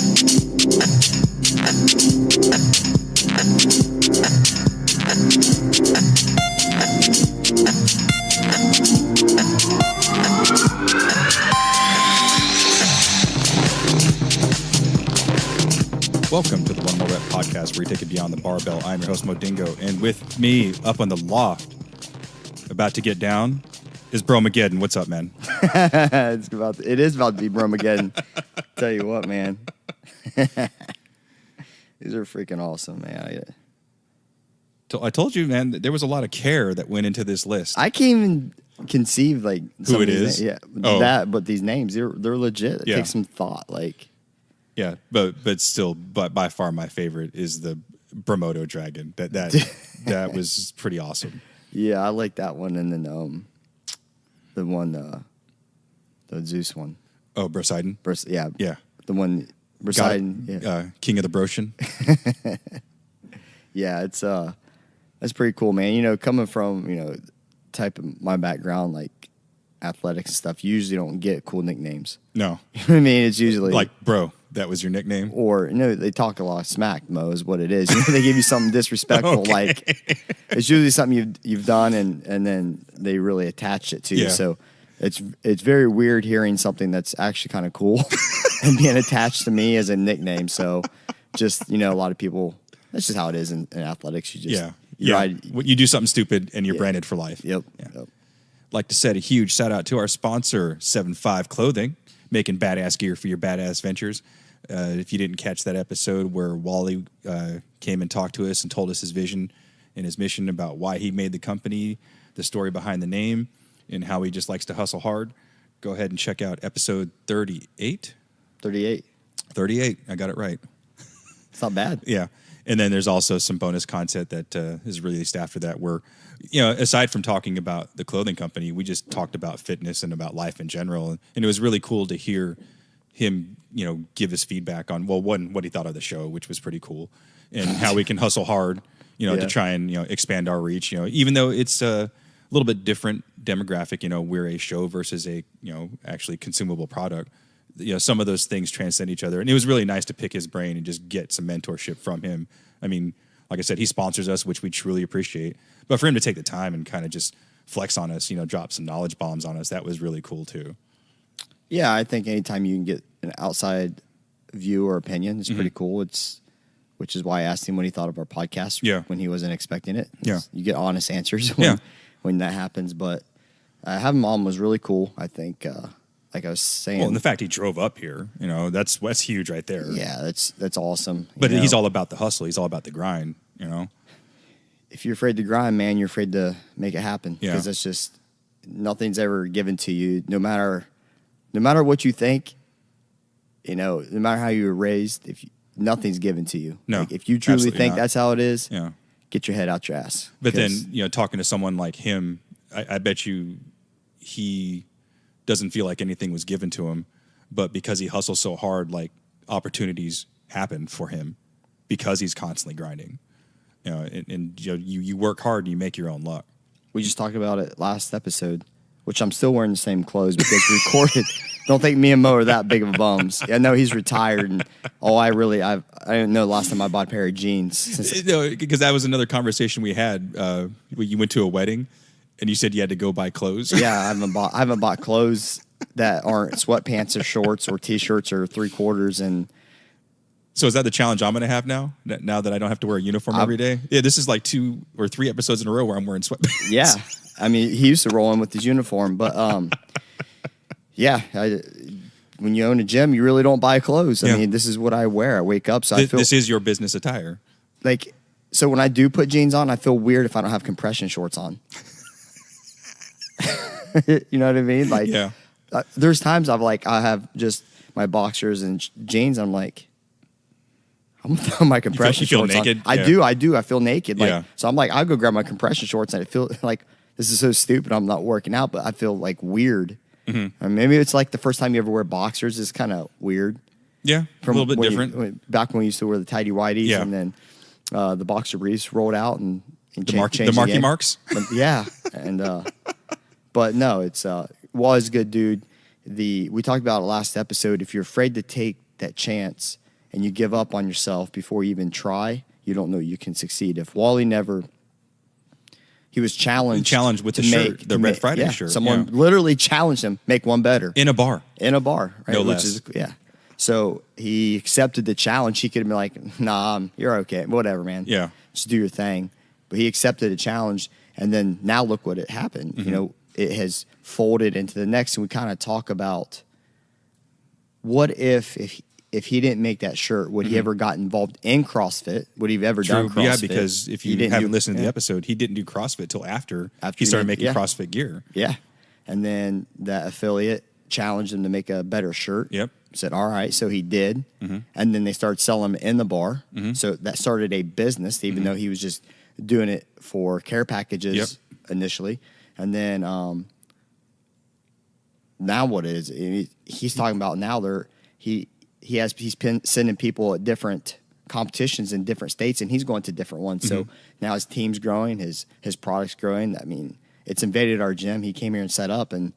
Welcome to the One More Rep podcast, where we take it beyond the barbell. I'm your host, Modingo, and with me up on the loft, about to get down, is Bromageddon. What's up, man? It is about to be Bromageddon. Tell you what, man. These are freaking awesome, man. I told you, man, there was a lot of care that went into this list. I can't even conceive like who it is. But these names, they're legit. It takes some thought, like. Yeah, but still, by far my favorite is the Bromodo Dragon. That was pretty awesome. Yeah, I like that one, and then the Zeus one. Oh, Poseidon. Yeah. The one Poseidon. Yeah. King of the Broshan. Yeah, that's pretty cool, man. You know, coming from type of my background, like athletics and stuff, you usually don't get cool nicknames. No, you know what I mean, it's usually like bro. That was your nickname? Or, they talk a lot of smack, Mo, is what it is. They give you something disrespectful, okay. Like, it's usually something you've done, and then they really attach it to you. So it's very weird hearing something that's actually kind of cool and being attached to me as a nickname. So just, a lot of people, that's just how it is in athletics. You just, you do something stupid and you're branded for life. Yep. Like to set a huge shout out to our sponsor, 7.5 Clothing, making badass gear for your badass ventures. If you didn't catch that episode where Wally came and talked to us and told us his vision and his mission about why he made the company, the story behind the name, and how he just likes to hustle hard, go ahead and check out episode 38. 38. I got it right. It's not bad. Yeah. And then there's also some bonus content that is released after that where, aside from talking about the clothing company, we just talked about fitness and about life in general. And it was really cool to hear him, give his feedback on, what he thought of the show, which was pretty cool, and how we can hustle hard, to try and, expand our reach, even though it's a little bit different demographic, we're a show versus a, actually consumable product. Some of those things transcend each other. And it was really nice to pick his brain and just get some mentorship from him. I mean, like I said, he sponsors us, which we truly appreciate. But for him to take the time and kind of just flex on us, drop some knowledge bombs on us, that was really cool too. Yeah, I think anytime you can get an outside view or opinion, it's pretty cool. Which is why I asked him what he thought of our podcast when he wasn't expecting it. Yeah. You get honest answers when that happens. But having him on was really cool, I think. Like I was saying. Well, and the fact he drove up here, that's huge right there. Yeah, that's awesome. But he's all about the hustle. He's all about the grind, If you're afraid to grind, man, you're afraid to make it happen. Yeah. Because that's just, nothing's ever given to you. No matter what you think, no matter how you were raised, nothing's given to you. No, like, if you truly think not. That's how it is, yeah, get your head out your ass. But then, talking to someone like him, I bet you he doesn't feel like anything was given to him, but because he hustles so hard, like opportunities happen for him because he's constantly grinding. You work hard and you make your own luck. We just talked about it last episode, which I'm still wearing the same clothes because we recorded. Don't think me and Mo are that big of bums. I know he's retired, and I didn't know the last time I bought a pair of jeans. No, because that was another conversation we had. You went to a wedding, and you said you had to go buy clothes. Yeah, I haven't bought clothes that aren't sweatpants or shorts or t-shirts or 3/4. And so is that the challenge I'm going to have now? Now that I don't have to wear a uniform every day? Yeah, this is like 2 or 3 episodes in a row where I'm wearing sweatpants. Yeah, I mean, he used to roll in with his uniform, but when you own a gym, you really don't buy clothes. I mean, this is what I wear. I wake up, so I feel this is your business attire. Like, so when I do put jeans on, I feel weird if I don't have compression shorts on. You know what I mean? Like, there's times I have just my boxers and jeans. I'm like, I'm gonna throw my compression shorts naked? on. I do. I feel naked. Like, so I'm like, I'll go grab my compression shorts, and I feel like this is so stupid. I'm not working out, but I feel like weird. Mm-hmm. Or maybe it's like the first time you ever wear boxers is kind of weird. Yeah, a little bit different. Back when we used to wear the tighty whities, and then the boxer briefs rolled out and the Marky Marks. Yeah, and but no, it's was good, dude. We talked about it last episode. If you're afraid to take that chance, and you give up on yourself before you even try, you don't know you can succeed. If Wally never, he was challenged with the shirt, the Red Friday shirt. Someone literally challenged him, make one better. In a bar. Right? No less. So he accepted the challenge. He could have been like, nah, you're okay. Whatever, man. Yeah. Just do your thing. But he accepted a challenge, and then now look what it happened. Mm-hmm. You know, it has folded into the next, and we kind of talk about what if he didn't make that shirt, would he ever got involved in CrossFit? Would he have ever done CrossFit? Yeah, because if you haven't listened to the episode, he didn't do CrossFit till after he started making CrossFit gear. Yeah. And then that affiliate challenged him to make a better shirt. Yep. Said, all right. So he did. And then they started selling them in the bar. So that started a business, even though he was just doing it for care packages initially. And then now what is he's talking about now he's sending people at different competitions in different states, and he's going to different ones. So now his team's growing, his product's growing. I mean, it's invaded our gym. He came here and set up, and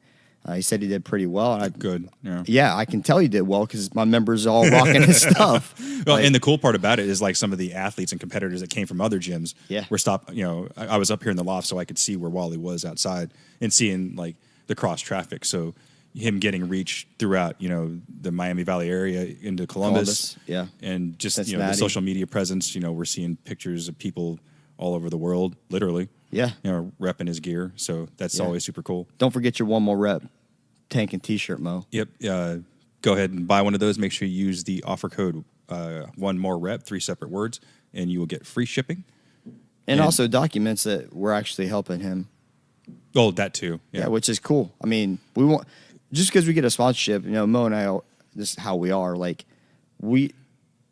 he said he did pretty well. And Good. Yeah, I can tell he did well because my members are all rocking his stuff. Well, and the cool part about it is like some of the athletes and competitors that came from other gyms were stopped. You know, I was up here in the loft so I could see where Wally was outside and seeing like the cross traffic. So him getting reach throughout, you know, the Miami Valley area into Columbus. And just, you know, the social media presence, you know, we're seeing pictures of people all over the world, literally. Yeah. You know, repping his gear. So that's always super cool. Don't forget your one more rep tank and t-shirt, Mo. Yep. Go ahead and buy one of those. Make sure you use the offer code one more rep, 3 separate words, and you will get free shipping. And also documents that we're actually helping him. Oh, that too. Yeah, which is cool. I mean, we want, just because we get a sponsorship, you know, Mo and I, this is how we are. Like,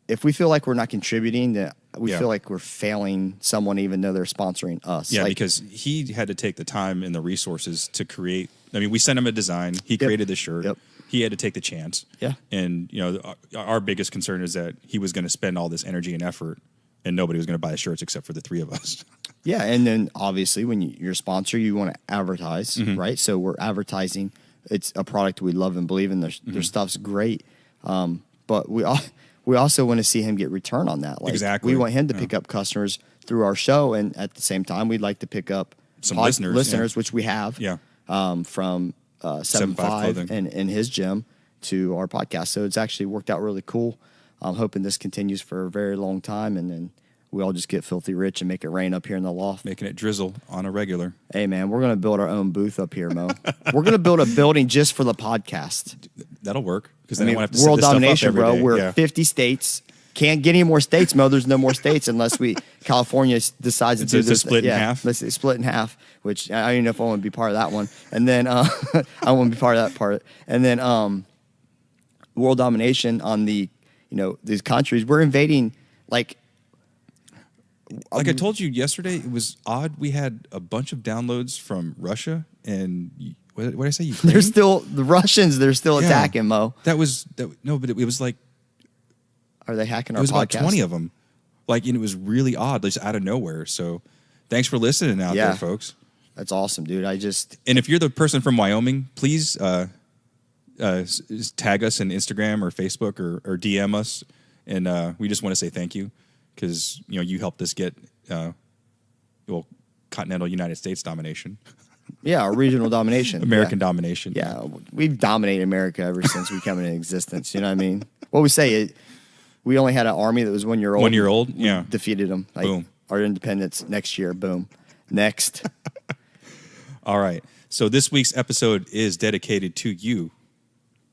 if we feel like we're not contributing, then we feel like we're failing someone, even though they're sponsoring us. Yeah, like, because he had to take the time and the resources to create. I mean, we sent him a design. He created the shirt. He had to take the chance. Yeah. And, you know, our biggest concern is that he was going to spend all this energy and effort, and nobody was going to buy the shirts except for the 3 of us. Yeah, and then obviously when you're a sponsor, you want to advertise, right? So we're advertising. It's a product we love and believe in. Their stuff's great, but we also want to see him get return on that. Like, exactly. We want him to pick up customers through our show, and at the same time, we'd like to pick up some listeners, which we have. Yeah. From 7'5" in his gym to our podcast. So it's actually worked out really cool. I'm hoping this continues for a very long time, and then we all just get filthy rich and make it rain up here in the loft. Making it drizzle on a regular. Hey, man, we're going to build our own booth up here, Mo. We're going to build a building just for the podcast. That'll work. Because then I won't have to world set this domination, stuff up every bro. day. We're 50 states. Can't get any more states, Mo. There's no more states unless California decides to do this. It's split in half. Let's split in half, which I don't even know if I want to be part of that one. And then I want to be part of that part. And then world domination on the, you know, these countries. We're invading, like I told you yesterday, it was odd. We had a bunch of downloads from Russia and what did I say? Ukraine? They're still the Russians. They're still attacking, Mo. But it was like. Are they hacking our podcast? It was about 20 of them. Like, and it was really odd, just out of nowhere. So thanks for listening out there, folks. That's awesome, dude. And if you're the person from Wyoming, please tag us in Instagram or Facebook or DM us. And we just want to say thank you because, you know, you helped us get, continental United States domination. Yeah, our regional domination. American domination. Yeah, we've dominated America ever since we come into existence. You know what I mean? What we say, we only had an army that was 1 year old. 1 year old? Yeah. Defeated them. Like, boom. Our independence next year. Boom. Next. All right. So this week's episode is dedicated to you,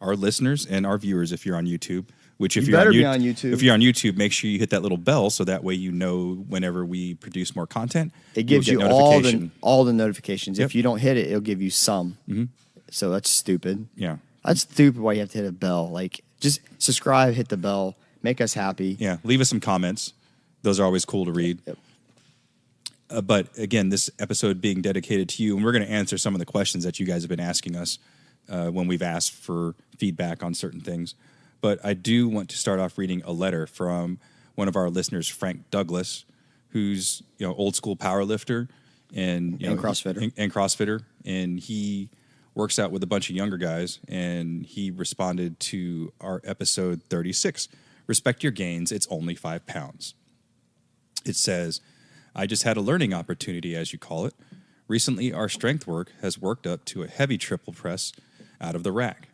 our listeners, and our viewers if you're on YouTube. Which if you're on YouTube. If you're on YouTube, make sure you hit that little bell so that way you know whenever we produce more content. It gives you all the notifications. If you don't hit it, it'll give you some. So that's stupid. Yeah. That's stupid why you have to hit a bell. Like, just subscribe, hit the bell, make us happy. Yeah. Leave us some comments. Those are always cool to read. Yep. But again, this episode being dedicated to you, and we're going to answer some of the questions that you guys have been asking us when we've asked for feedback on certain things. But I do want to start off reading a letter from one of our listeners, Frank Douglas, who's old school power lifter and CrossFitter, and he works out with a bunch of younger guys. And he responded to our episode 36 Respect your gains. It's only 5 pounds. It says, I just had a learning opportunity, as you call it. Recently, our strength work has worked up to a heavy triple press out of the rack.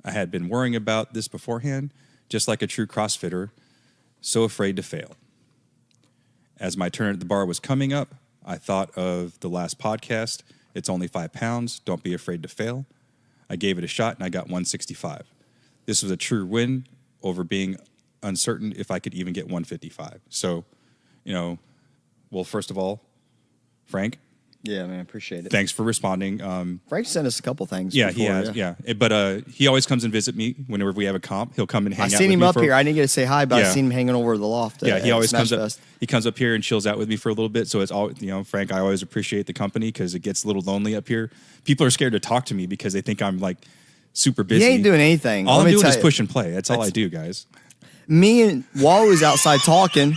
I had been worrying about this beforehand, just like a true CrossFitter, so afraid to fail. As my turn at the bar was coming up, I thought of the last podcast. It's only 5 pounds. Don't be afraid to fail. I gave it a shot, and I got 165. This was a true win over being uncertain if I could even get 155. So, well, first of all, Frank. Yeah, man, appreciate it. Thanks for responding. Frank sent us a couple things. Yeah, before, he has. Yeah. But he always comes and visit me whenever we have a comp. He'll come and hang out with me. I seen him up here. I didn't get to say hi, but Yeah. I seen him hanging over the loft. Yeah, he always comes up. Fest. He comes up here and chills out with me for a little bit. So it's all, Frank, I always appreciate the company because it gets a little lonely up here. People are scared to talk to me because they think I'm like super busy. He ain't doing anything. All I'm doing is push and play. That's all I do, guys. Me and Wall was outside talking,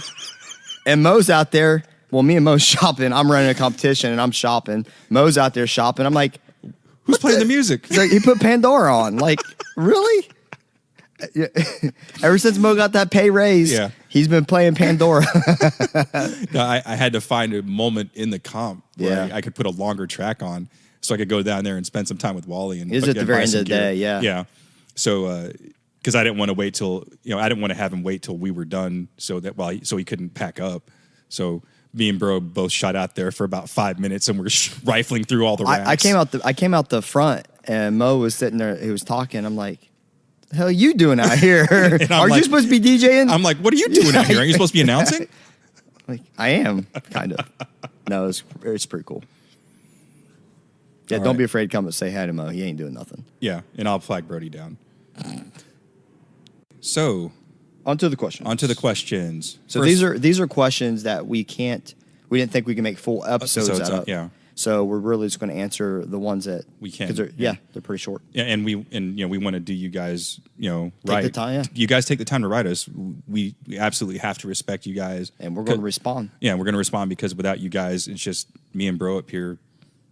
and Mo's out there. Well, me and Mo's shopping. I'm running a competition, and I'm shopping. Mo's out there shopping. I'm like, who's playing the music? He's like, he put Pandora on. Like, really? Ever since Mo got that pay raise, he's been playing Pandora. No, I had to find a moment in the comp where I could put a longer track on so I could go down there and spend some time with Wally. And it was at the very end of the day, Yeah. So, because I didn't want to wait till, I didn't want to have him wait till we were done so he couldn't pack up. So me and Bro both shot out there for about 5 minutes and we're rifling through all the racks. I came out the front and Mo was sitting there. He was talking. I'm like, the hell are you doing out here? Are you supposed to be DJing? I'm like, what are you doing out here? Aren't you supposed to be announcing? Like, I am, kind of. No, it's pretty cool. Yeah, don't be afraid to come and say hi to Mo. He ain't doing nothing. Yeah, and I'll flag Brody down. So, on to the questions. So First, these are questions that we didn't think we could make full episodes out of. Yeah. So we're really just going to answer the ones that we can. They're pretty short. Yeah, and we want to do you guys, right. Take the time, yeah. You guys take the time to write us. We absolutely have to respect you guys. And we're going to respond. Yeah, we're going to respond because without you guys, it's just me and Bro up here,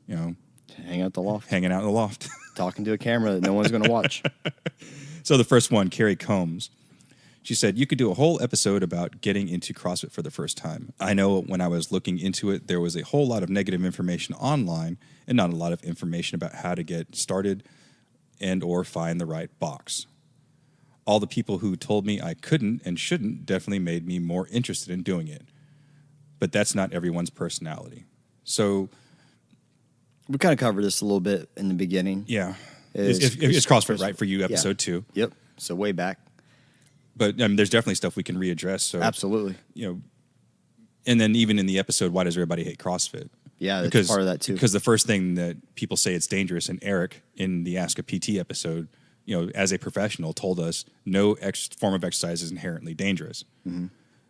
hanging out in the loft. Talking to a camera that no one's going to watch. So the first one, Carrie Combs. She said, you could do a whole episode about getting into CrossFit for the first time. I know when I was looking into it, there was a whole lot of negative information online and not a lot of information about how to get started and or find the right box. All the people who told me I couldn't and shouldn't definitely made me more interested in doing it. But that's not everyone's personality. So we kind of covered this a little bit in the beginning. Yeah. It's CrossFit, right, for you, episode 2. Yep. So way back. But there's definitely stuff we can readdress. So absolutely. And then even in the episode, why does everybody hate CrossFit? Yeah, that's part of that too. Because the first thing that people say it's dangerous, and Eric in the Ask a PT episode, as a professional, told us no form of exercise is inherently dangerous. Mm-hmm.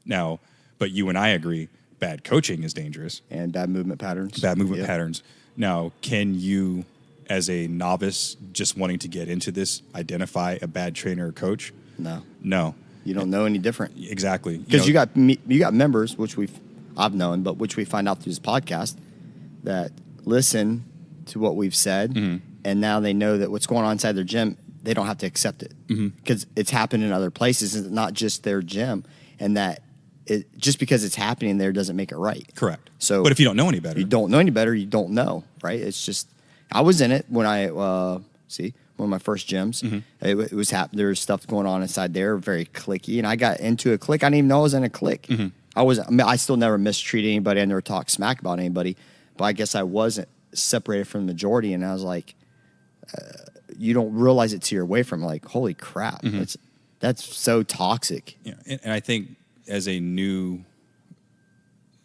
Now, but you and I agree, bad coaching is dangerous. And bad movement patterns. Patterns. Now, can you, as a novice just wanting to get into this, identify a bad trainer or coach? No. You don't know any different. Exactly. Because you got members, which I've known, but which we find out through this podcast, that listen to what we've said, mm-hmm. and now they know that what's going on inside their gym, they don't have to accept it. Because it's happened in other places, it's not just their gym, and that just because it's happening there doesn't make it right. Correct. So, but if you don't know any better. You don't know any better, you don't know, right? It's just, I was in it when one of my first gyms. Mm-hmm. It was there was stuff going on inside there, very cliquey, and I got into a clique. I didn't even know I was in a clique. Mm-hmm. I still never mistreated anybody. I never talked smack about anybody, but I guess I wasn't separated from the majority, and I was like, you don't realize it till you're away from it. Like, holy crap, mm-hmm. That's so toxic. Yeah, and I think as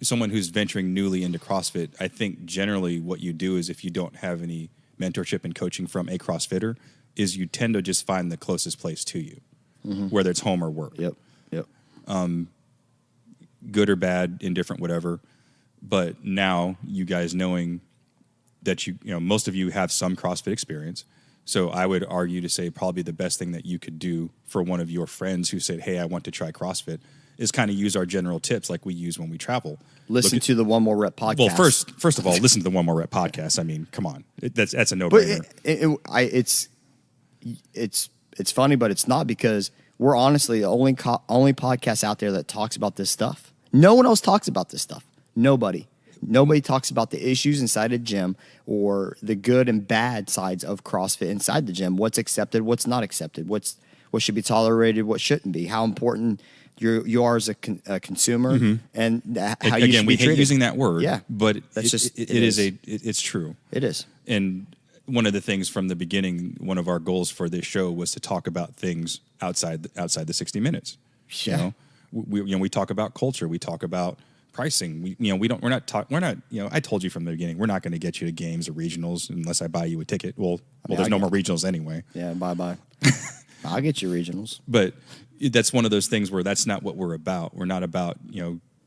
someone who's venturing newly into CrossFit, I think generally what you do is if you don't have any mentorship and coaching from a CrossFitter, is you tend to just find the closest place to you, mm-hmm. whether it's home or work. Yep. Good or bad, indifferent, whatever. But now you guys knowing that most of you have some CrossFit experience. So I would argue to say probably the best thing that you could do for one of your friends who said, hey, I want to try CrossFit, is kind of use our general tips like we use when we travel. Listen to the One More Rep podcast. Well, first of all, listen to the One More Rep podcast. I mean, come on, that's a no-brainer. But it's funny, but it's not, because we're honestly the only podcast out there that talks about this stuff. No one else talks about this stuff. Nobody talks about the issues inside a gym or the good and bad sides of CrossFit inside the gym. What's accepted, what's not accepted, what should be tolerated, what shouldn't be, how important you are as a consumer, and how you should be treated. We hate using that word, but it's true. It is. And one of the things from the beginning, one of our goals for this show was to talk about things outside the 60 minutes. Yeah. We talk about culture, we talk about pricing. I told you from the beginning, we're not going to get you to games or regionals unless I buy you a ticket. Well, there's no more regionals anyway. Yeah, bye. I'll get you regionals. But that's one of those things where that's not what we're about. We're not about,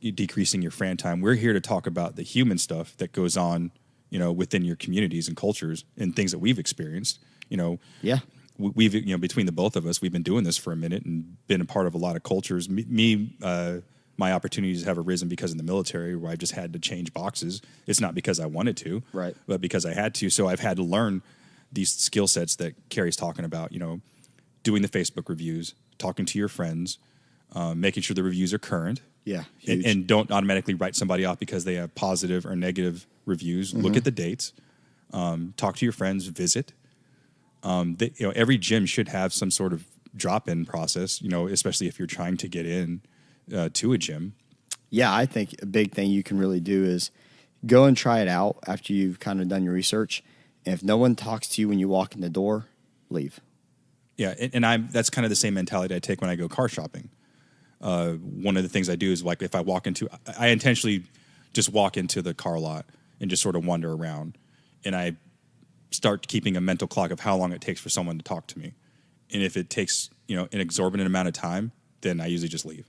decreasing your fan time. We're here to talk about the human stuff that goes on, within your communities and cultures and things that we've experienced. Yeah. We've, between the both of us, we've been doing this for a minute and been a part of a lot of cultures. My opportunities have arisen because in the military where I've just had to change boxes. It's not because I wanted to, right, but because I had to. So I've had to learn these skill sets that Carrie's talking about, doing the Facebook reviews, talking to your friends, making sure the reviews are current. Yeah. And don't automatically write somebody off because they have positive or negative reviews. Look at the dates, talk to your friends, visit. Every gym should have some sort of drop-in process, especially if you're trying to get in to a gym. Yeah, I think a big thing you can really do is go and try it out after you've kind of done your research. And if no one talks to you when you walk in the door, leave. Yeah, and that's kind of the same mentality I take when I go car shopping. One of the things I do is, like, if I intentionally just walk into the car lot and just sort of wander around, and I start keeping a mental clock of how long it takes for someone to talk to me. And if it takes, an exorbitant amount of time, then I usually just leave.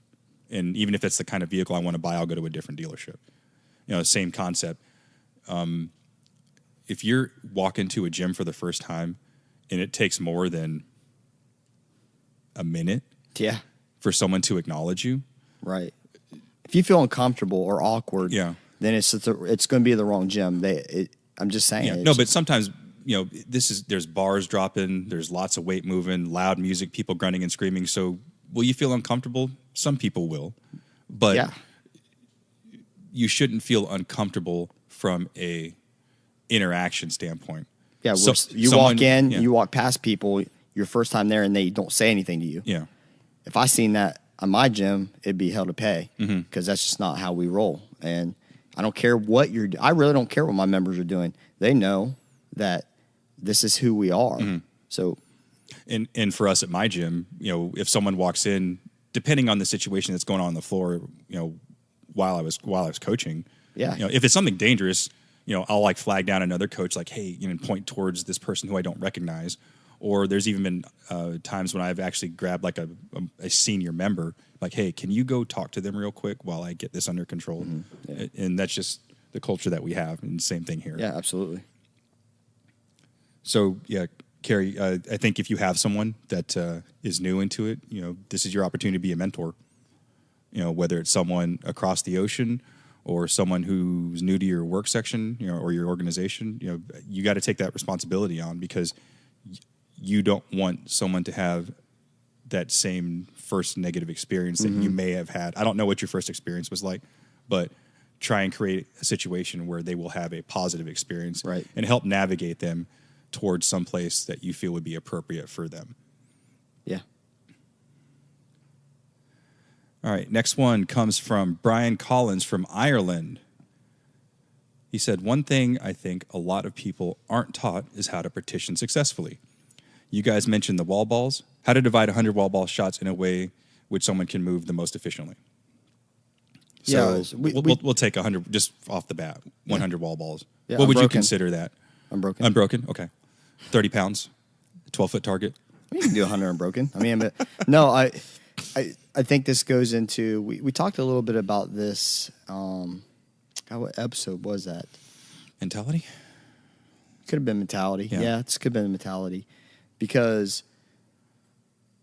And even if it's the kind of vehicle I want to buy, I'll go to a different dealership. Same concept. If you're walking to a gym for the first time and it takes more than a minute for someone to acknowledge you. Right. If you feel uncomfortable or awkward, then it's going to be the wrong gym. I'm just saying. Yeah. No, but sometimes, there's bars dropping, there's lots of weight moving, loud music, people grunting and screaming. So will you feel uncomfortable? Some people will. But you shouldn't feel uncomfortable from a interaction standpoint. Yeah, walk in, you walk past people your first time there, and they don't say anything to you. Yeah. If I seen that on my gym, it'd be hell to pay because that's just not how we roll. And I don't care what I really don't care what my members are doing. They know that this is who we are. So, and for us at my gym, if someone walks in, depending on the situation that's going on the floor, while I was coaching, if it's something dangerous, I'll like flag down another coach, like, hey, point towards this person who I don't recognize. Or there's even been times when I've actually grabbed like a senior member, like, hey, can you go talk to them real quick while I get this under control? Yeah. And that's just the culture that we have, and same thing here. Yeah, absolutely. So, Carrie, I think if you have someone that is new into it, this is your opportunity to be a mentor. Whether it's someone across the ocean or someone who's new to your work section, or your organization, you got to take that responsibility on, because you don't want someone to have that same first negative experience that you may have had. I don't know what your first experience was like, but try and create a situation where they will have a positive experience, right, and help navigate them towards some place that you feel would be appropriate for them. Yeah. All right. Next one comes from Brian Collins from Ireland. He said, one thing I think a lot of people aren't taught is how to partition successfully. You guys mentioned the wall balls. How to divide 100 wall ball shots in a way which someone can move the most efficiently. So we'll take 100 just off the bat, 100 wall balls. Yeah, what would you consider that? Unbroken. Unbroken? Okay. 30 pounds, 12-foot target. You can do 100 unbroken. I mean, but no, I think this goes into, we talked a little bit about this. What episode was that? Mentality? Could have been mentality. Yeah, it could have been mentality. Because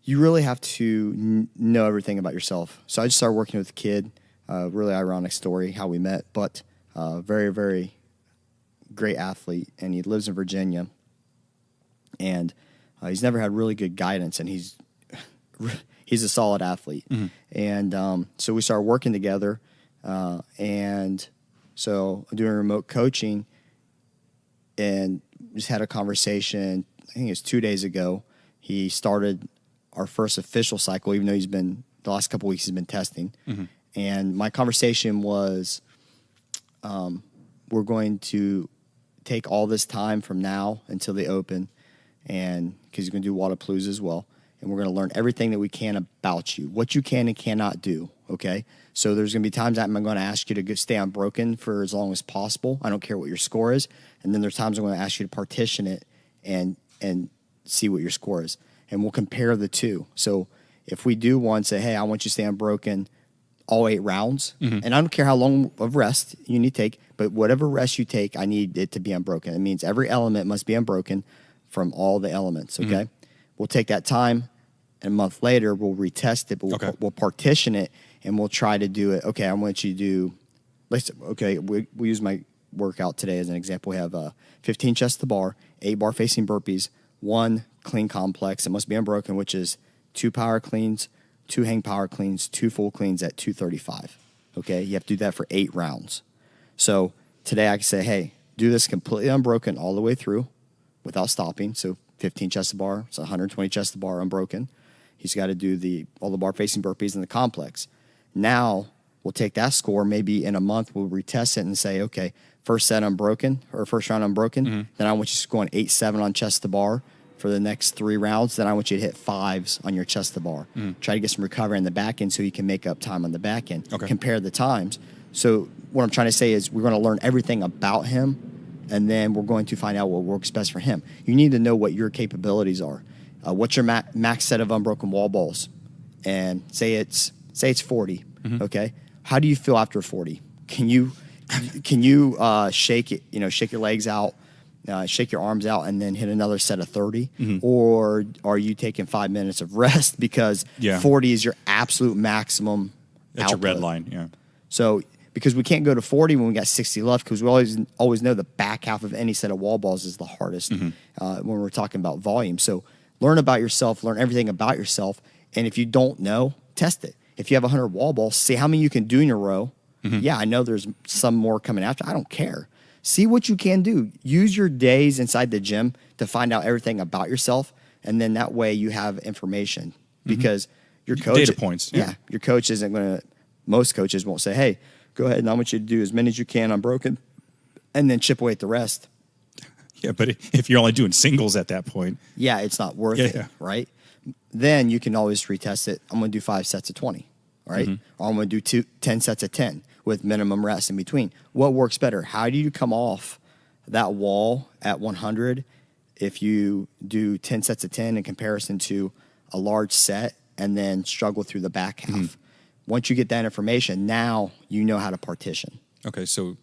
you really have to know everything about yourself. So I just started working with a kid, really ironic story how we met, but very, very great athlete, and he lives in Virginia. And he's never had really good guidance, and he's a solid athlete. And so we started working together. And so I'm doing remote coaching and just had a conversation, I think it was 2 days ago. He started our first official cycle, even though the last couple of weeks he's been testing. And my conversation was, we're going to take all this time from now until the Open, and because he's going to do Wadapalooza as well, and we're going to learn everything that we can about you, what you can and cannot do, okay? So there's going to be times that I'm going to ask you to stay unbroken for as long as possible. I don't care what your score is. And then there's times I'm going to ask you to partition it and see what your score is. And we'll compare the two. So if we do one, say, hey, I want you to stay unbroken all 8 rounds, and I don't care how long of rest you need to take, but whatever rest you take, I need it to be unbroken. It means every element must be unbroken from all the elements, okay? We'll take that time, and a month later, we'll retest it, but we'll partition it, and we'll try to do it. Okay, I want you to do, we use my workout today as an example. We have 15 chest to bar, 8 bar facing burpees, 1 clean complex. It must be unbroken, which is 2 power cleans, 2 hang power cleans, 2 full cleans at 235. Okay, you have to do that for 8 rounds. So today I can say, hey, do this completely unbroken all the way through without stopping. So 15 chest to bar, so 120 chest to bar unbroken. He's got to do all the bar facing burpees in the complex. Now we'll take that score. Maybe in a month we'll retest it and say, okay, first set unbroken or first round unbroken. Then I want you to go on 8-7 on chest to bar for the next 3 rounds. Then I want you to hit 5s on your chest to bar. Try to get some recovery on the back end so you can make up time on the back end. Compare the times. So what I'm trying to say is we're going to learn everything about him, and then we're going to find out what works best for him. You need to know what your capabilities are. What's your max set of unbroken wall balls? And say it's 40. Okay, how do you feel after 40? Can you shake it? Shake your legs out, shake your arms out, and then hit another set of 30? Or are you taking 5 minutes of rest because 40 is your absolute maximum? That's output. your red line. Yeah. So because we can't go to 40 when we got 60 left, because we always know the back half of any set of wall balls is the hardest when we're talking about volume. So learn about yourself, learn everything about yourself, and if you don't know, test it. If you have 100 wall balls, see how many you can do in a row. Yeah, I know there's some more coming after. I don't care. See what you can do. Use your days inside the gym to find out everything about yourself, and then that way you have information. Because your coach... Data points. Yeah, your coach isn't going to... Most coaches won't say, hey, go ahead and I want you to do as many as you can unbroken, and then chip away at the rest. Yeah, but if you're only doing singles at that point... Yeah, it's not worth it, right? Then you can always retest it. I'm going to do 5 sets of 20, all right? Or I'm going to do 10 sets of 10 with minimum rest in between. What works better? How do you come off that wall at 100 if you do 10 sets of 10 in comparison to a large set and then struggle through the back half? Once you get that information, now you know how to partition. Okay, so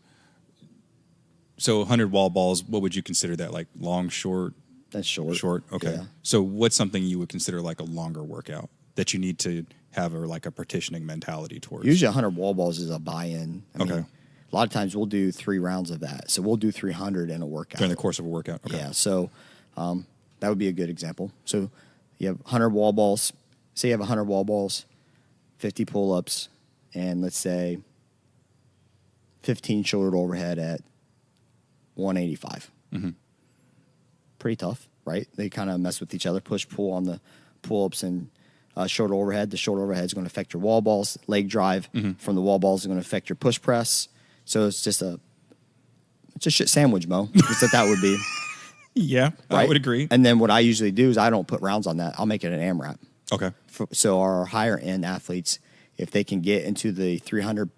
100 wall balls, what would you consider that? Like long, short? That's short. Short, okay. Yeah. So what's something you would consider like a longer workout that you need to have like a partitioning mentality towards? Usually 100 wall balls is a buy-in. I mean, a lot of times we'll do 3 rounds of that. So we'll do 300 in a workout. During the course of a workout? Okay. Yeah, so that would be a good example. So you have 100 wall balls. Say you have 100 wall balls, 50 pull-ups, and let's say 15 shoulder overhead at 185. Pretty tough, right? They kind of mess with each other, push-pull on the pull-ups and shoulder overhead. The shoulder overhead is going to affect your wall balls. Leg drive from the wall balls is going to affect your push press. So it's just a shit sandwich, Mo. Just that would be. Yeah, right? I would agree. And then what I usually do is I don't put rounds on that. I'll make it an AMRAP. Okay. So our higher end athletes, if they can get into the 300,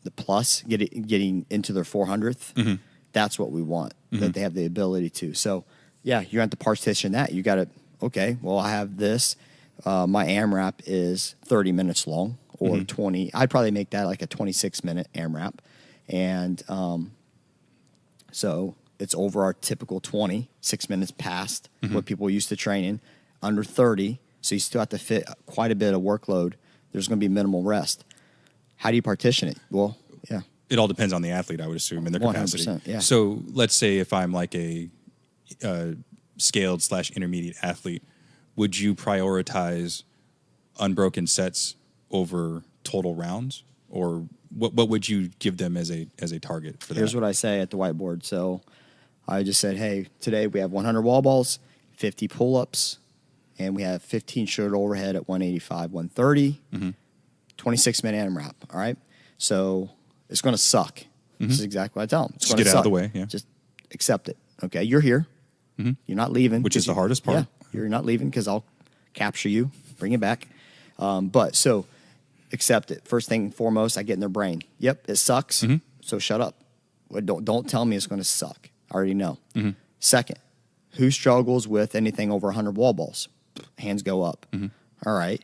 the plus, getting into their 400th, that's what we want. That they have the ability to. So yeah, you have to partition that. You got to, okay, well, I have this. My AMRAP is 30 minutes long or 20. I'd probably make that like a 26-minute AMRAP. And so it's over our typical 20, 6 minutes past what people used to train in, under 30. So you still have to fit quite a bit of workload. There's going to be minimal rest. How do you partition it? Well, yeah. It all depends on the athlete, I would assume, and their capacity. 100%, yeah. So let's say if I'm like a scaled/intermediate athlete, would you prioritize unbroken sets over total rounds, or what would you give them as a target for that? Here's what I say at the whiteboard. So I just said, hey, today we have 100 wall balls, 50 pull-ups, and we have 15 shoulder overhead at 185, 130, 26-minute AMRAP. All right. So it's going to suck. This is exactly what I tell them. It's Just going to get suck. out of the way. Yeah. Just accept it. Okay. You're here. You're not leaving. Which is the hardest part. Yeah. You're not leaving because I'll capture you, bring it back. But so accept it. First thing and foremost, I get in their brain. Yep, it sucks. So shut up. Don't tell me it's going to suck. I already know. Second, who struggles with anything over 100 wall balls? Hands go up. All right.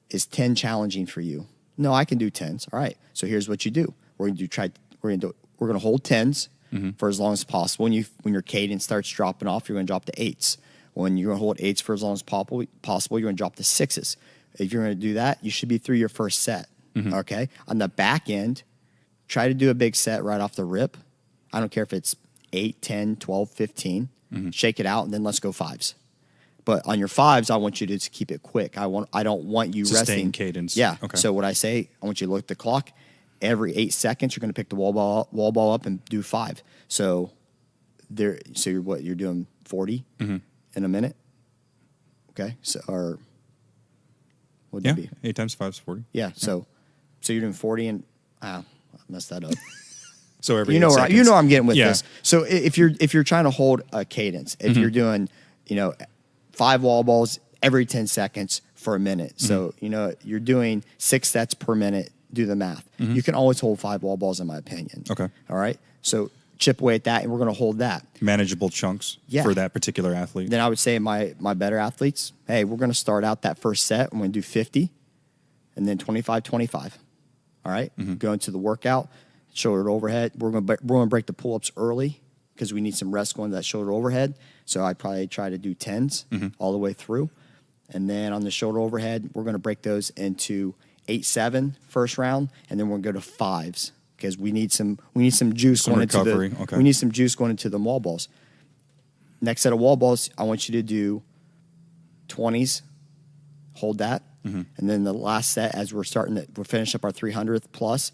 Is 10 challenging for you? No, I can do 10s. All right. So here's what you do. We're going to hold 10s for as long as possible. When your cadence starts dropping off, you're going to drop to 8s. When you're going to hold 8s for as long as possible, you're going to drop to 6s. If you're going to do that, you should be through your first set. Okay. On the back end, try to do a big set right off the rip. I don't care if it's 8, 10, 12, 15. Shake it out, and then let's go 5s. But on your 5s, I want you to just keep it quick. I don't want you Sustained resting. cadence. Yeah. Okay. So what I say, I want you to look at the clock. Every 8 seconds, you're going to pick the wall ball up and do 5. So you're doing 40 in a minute. Okay. So what would that be? 8 times 5 is 40. Yeah. So you're doing 40 and I messed that up. So every you know 8 where seconds. I'm getting with Yeah. this. So if you're trying to hold a cadence, if you're doing 5 wall balls every 10 seconds for a minute, so you're doing 6 sets per minute. Do the math. You can always hold 5 wall balls, in my opinion. Okay. All right. So chip away at that, and we're going to hold that. Manageable chunks for that particular athlete. Then I would say my better athletes, hey, we're going to start out that first set. I'm going to do 50, and then 25, 25. All right. Go into the workout, shoulder to overhead. We're going to break the pull-ups early because we need some rest going to that shoulder overhead. So I'd probably try to do 10s all the way through. And then on the shoulder overhead, we're going to break those into 8-7 first round, and then we're going to go to 5s because we need some juice Some going recovery. into the Okay. we need some juice going into the wall balls. Next set of wall balls, I want you to do 20s, hold that, and then the last set as we're finish up our 300th plus,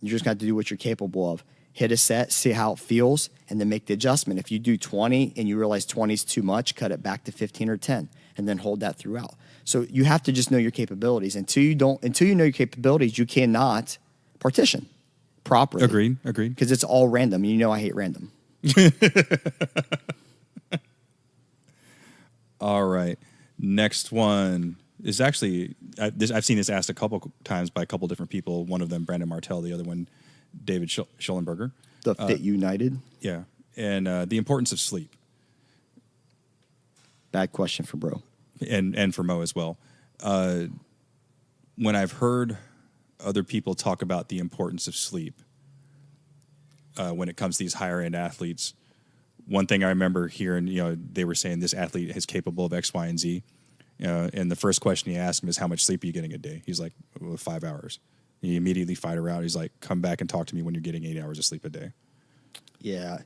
you just got to do what you're capable of. Hit a set, see how it feels, and then make the adjustment. If you do 20 and you realize 20 is too much, cut it back to 15 or 10, and then hold that throughout. So you have to just know your capabilities. Until you know your capabilities, you cannot partition properly. Agreed. Because it's all random. You know I hate random. All right. Next one is actually, I've seen this asked a couple times by a couple different people. One of them, Brandon Martell. The other one, David Schollenberger. The Fit United. Yeah. And the importance of sleep. Bad question for bro. And for Mo as well. When I've heard other people talk about the importance of sleep when it comes to these higher end athletes, one thing I remember hearing, they were saying this athlete is capable of X, Y, and Z. And the first question he asked him is, how much sleep are you getting a day? He's like, 5 hours. He immediately fired her out. He's like, come back and talk to me when you're getting 8 hours of sleep a day. Yeah.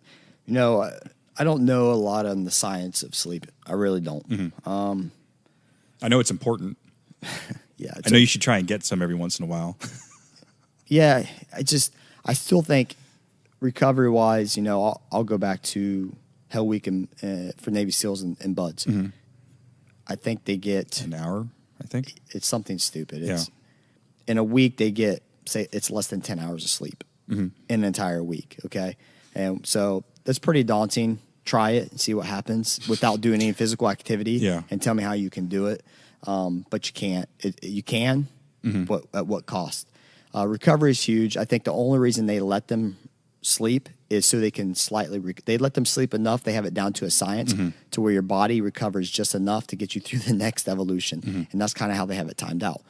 I don't know a lot on the science of sleep. I really don't. I know it's important. Yeah. I know you should try and get some every once in a while. Yeah. I still think recovery wise, I'll go back to Hell Week for Navy SEALs and Buds. I think they get An hour, I think. It's something stupid. Yeah. In a week, they get, say, it's less than 10 hours of sleep in an entire week. Okay. And so that's pretty daunting. Try it and see what happens without doing any physical activity. Yeah. And tell me how you can do it. But you can't. You can, but at what cost? Recovery is huge. I think the only reason they let them sleep is so they can they let them sleep enough. They have it down to a science to where your body recovers just enough to get you through the next evolution. And that's kind of how they have it timed out.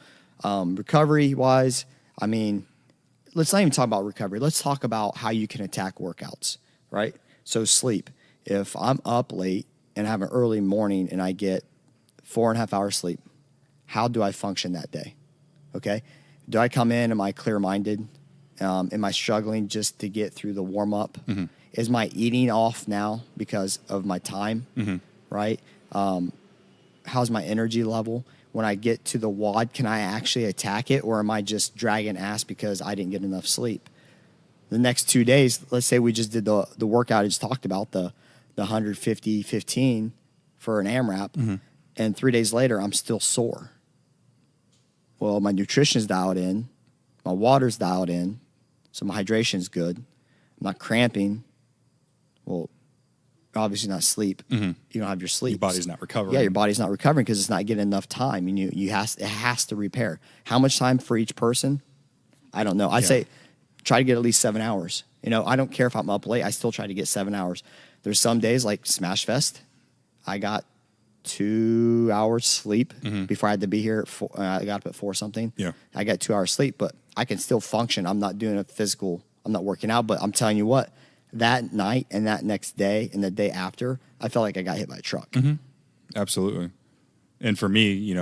Recovery wise, let's not even talk about recovery. Let's talk about how you can attack workouts, right? So sleep. If I'm up late and have an early morning and I get 4.5 hours sleep, how do I function that day? Okay. Do I come in? Am I clear-minded? Am I struggling just to get through the warm-up? Is my eating off now because of my time? Right? How's my energy level? when I get to the WOD, can I actually attack it, or am I just dragging ass because I didn't get enough sleep? The next 2 days, let's say we just did the workout I just talked about, the 150-15 for an AMRAP, and 3 days later, I'm still sore. Well, my nutrition's dialed in, my water's dialed in, so my hydration's good. I'm not cramping. Well, obviously not sleep. You don't have your sleep. Your body's not recovering. Yeah, your body's not recovering because it's not getting enough time. And it has to repair. How much time for each person? I don't know. I'd say try to get at least 7 hours. I don't care if I'm up late. I still try to get 7 hours. There's some days like Smash Fest, I got 2 hours sleep before I had to be here at 4. I got up at 4 something. Yeah. I got 2 hours sleep, but I can still function. I'm not doing a physical. I'm not working out, but I'm telling you what, that night and that next day and the day after, I felt like I got hit by a truck. Absolutely. And for me,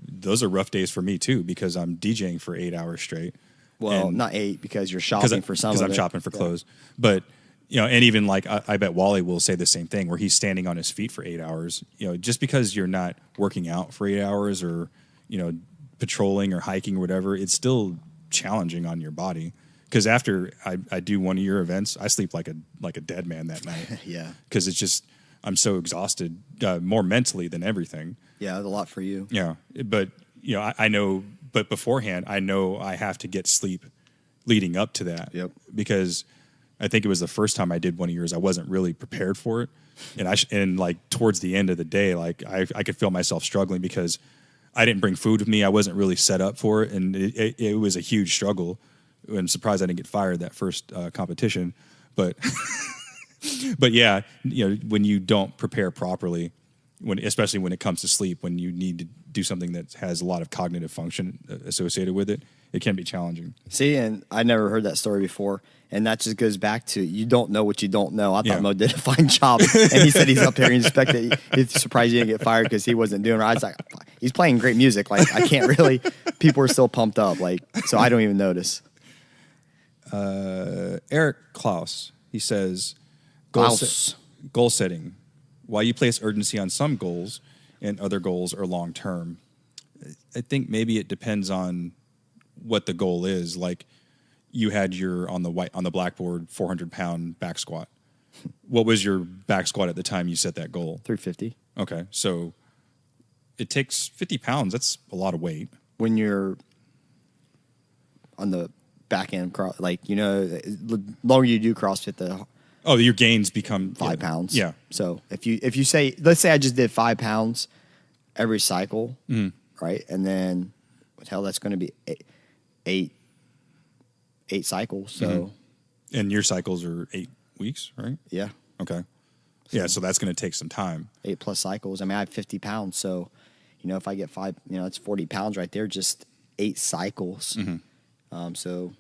those are rough days for me too, because I'm DJing for 8 hours straight. Well, not 8 because you're shopping for some of it. Because I'm shopping for clothes. But, and even like I bet Wally will say the same thing where he's standing on his feet for 8 hours. Just because you're not working out for 8 hours or, patrolling or hiking or whatever, it's still challenging on your body. Because after I do one of your events, I sleep like a dead man that night. Yeah. Because it's just, I'm so exhausted, more mentally than everything. Yeah, it's a lot for you. Yeah. But, I know, but beforehand, I know I have to get sleep leading up to that. Yep. Because I think it was the first time I did one of yours, I wasn't really prepared for it. And and like towards the end of the day, like I could feel myself struggling because I didn't bring food with me. I wasn't really set up for it. And it was a huge struggle. I'm surprised I didn't get fired that first competition. But, but yeah, when you don't prepare properly, especially when it comes to sleep, when you need to do something that has a lot of cognitive function associated with it, it can be challenging. See, and I never heard that story before. And that just goes back to you don't know what you don't know. I thought Mo did a fine job. And he said he's up there and he's surprised he didn't get fired because he wasn't doing right. I was like, he's playing great music. Like, I can't really, people are still pumped up. Like, so I don't even notice. Eric Klaus, he says, goal setting. Why you place urgency on some goals and other goals are long term. I think maybe it depends on what the goal is. Like you had your on the blackboard 400-pound back squat. What was your back squat at the time you set that goal? 350. Okay, so it takes 50 pounds. That's a lot of weight when you're on the back end. The longer you do CrossFit, your gains become 5 pounds. Yeah. So if you say, let's say I just did 5 pounds every cycle, right? And then that's going to be eight cycles. So, and your cycles are 8 weeks, right? Yeah. Okay. Yeah. So that's going to take some time. 8+ cycles. I mean, I have 50 pounds. So, if I get 5, it's 40 pounds right there, just 8 cycles. So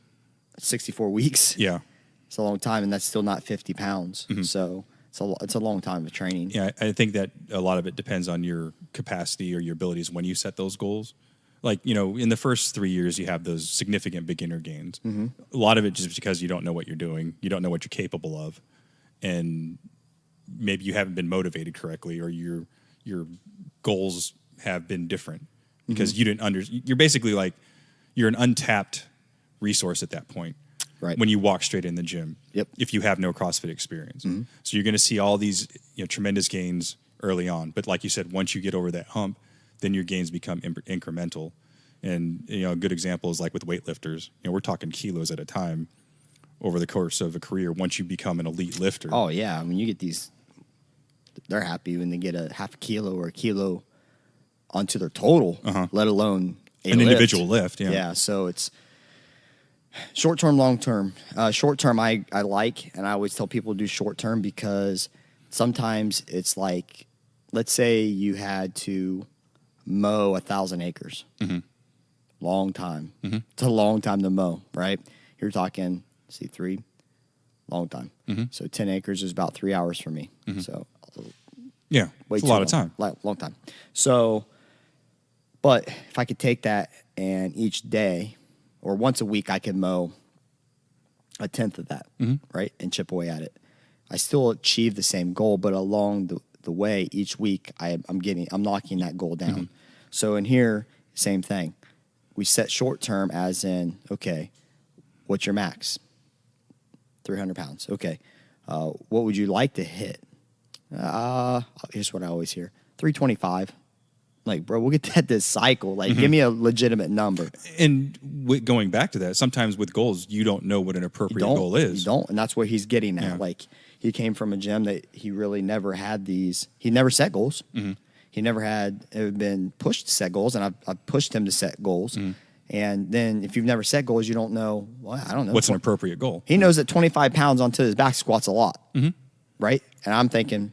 64 weeks. Yeah. It's a long time, and that's still not 50 pounds. So it's a long time of training. Yeah, I think that a lot of it depends on your capacity or your abilities when you set those goals. Like, in the first 3 years, you have those significant beginner gains. A lot of it just because you don't know what you're doing. You don't know what you're capable of. And maybe you haven't been motivated correctly or your goals have been different because you didn't you're basically like, you're an untapped resource at that point. Right. When you walk straight in the gym. Yep. If you have no CrossFit experience. So you're going to see all these tremendous gains early on. But like you said, once you get over that hump, then your gains become incremental. And a good example is like with weightlifters. We're talking kilos at a time over the course of a career once you become an elite lifter. Oh, yeah. I mean, you get these, they're happy when they get a half a kilo or a kilo onto their total, let alone an individual lift. Yeah. Yeah. So it's short term, long term. Short term, I like, and I always tell people to do short term because sometimes it's like, let's say you had to mow 1,000 acres. Long time. It's a long time to mow, right? You're talking, long time. So 10 acres is about 3 hours for me. So yeah, it's a lot of time. Long time. So, but if I could take that and each day or once a week I could mow 1/10 of that, right, and chip away at it, I still achieve the same goal, but along the way each week I'm knocking that goal down. So in here, same thing. We set short term as in, okay, what's your max? 300 pounds. Okay. What would you like to hit? Here's what I always hear. 325. Like, bro, we'll get that this cycle. Like, give me a legitimate number. And going back to that, sometimes with goals, you don't know what an appropriate goal is. You don't. And that's what he's getting at. Yeah. Like, he came from a gym that he really never had these. He never set goals. Mm-hmm. He never had been pushed to set goals. And I've pushed him to set goals. Mm-hmm. And then if you've never set goals, you don't know, well, I don't know. What's an appropriate goal? He knows that 25 pounds onto his back squat's a lot. Mm-hmm. Right? And I'm thinking,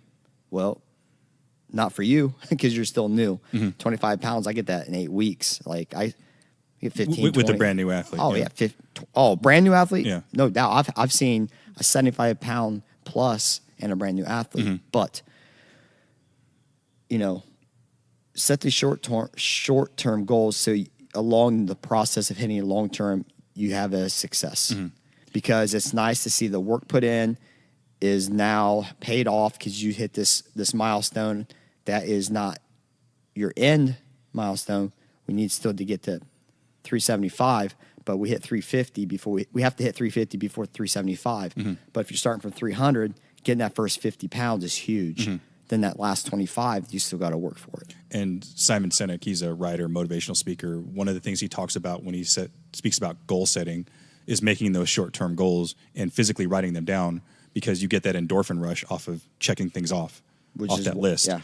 well, not for you because you're still new. Mm-hmm. 25 pounds, I get that in 8 weeks. Like I get 15, with a brand new athlete. Oh yeah, brand new athlete. Yeah, no doubt. I've seen a 75 pound plus and a brand new athlete. Mm-hmm. But set the short term goals so along the process of hitting long term, you have a success. Mm-hmm. Because it's nice to see the work put in is now paid off because you hit this milestone. That is not your end milestone. We need still to get to 375, but we hit 350 before we have to hit 350 before 375. Mm-hmm. But if you're starting from 300, getting that first 50 pounds is huge. Mm-hmm. Then that last 25, you still got to work for it. And Simon Sinek, he's a writer, motivational speaker. One of the things he talks about when he speaks about goal setting is making those short-term goals and physically writing them down because you get that endorphin rush off of checking things off that list. Yeah,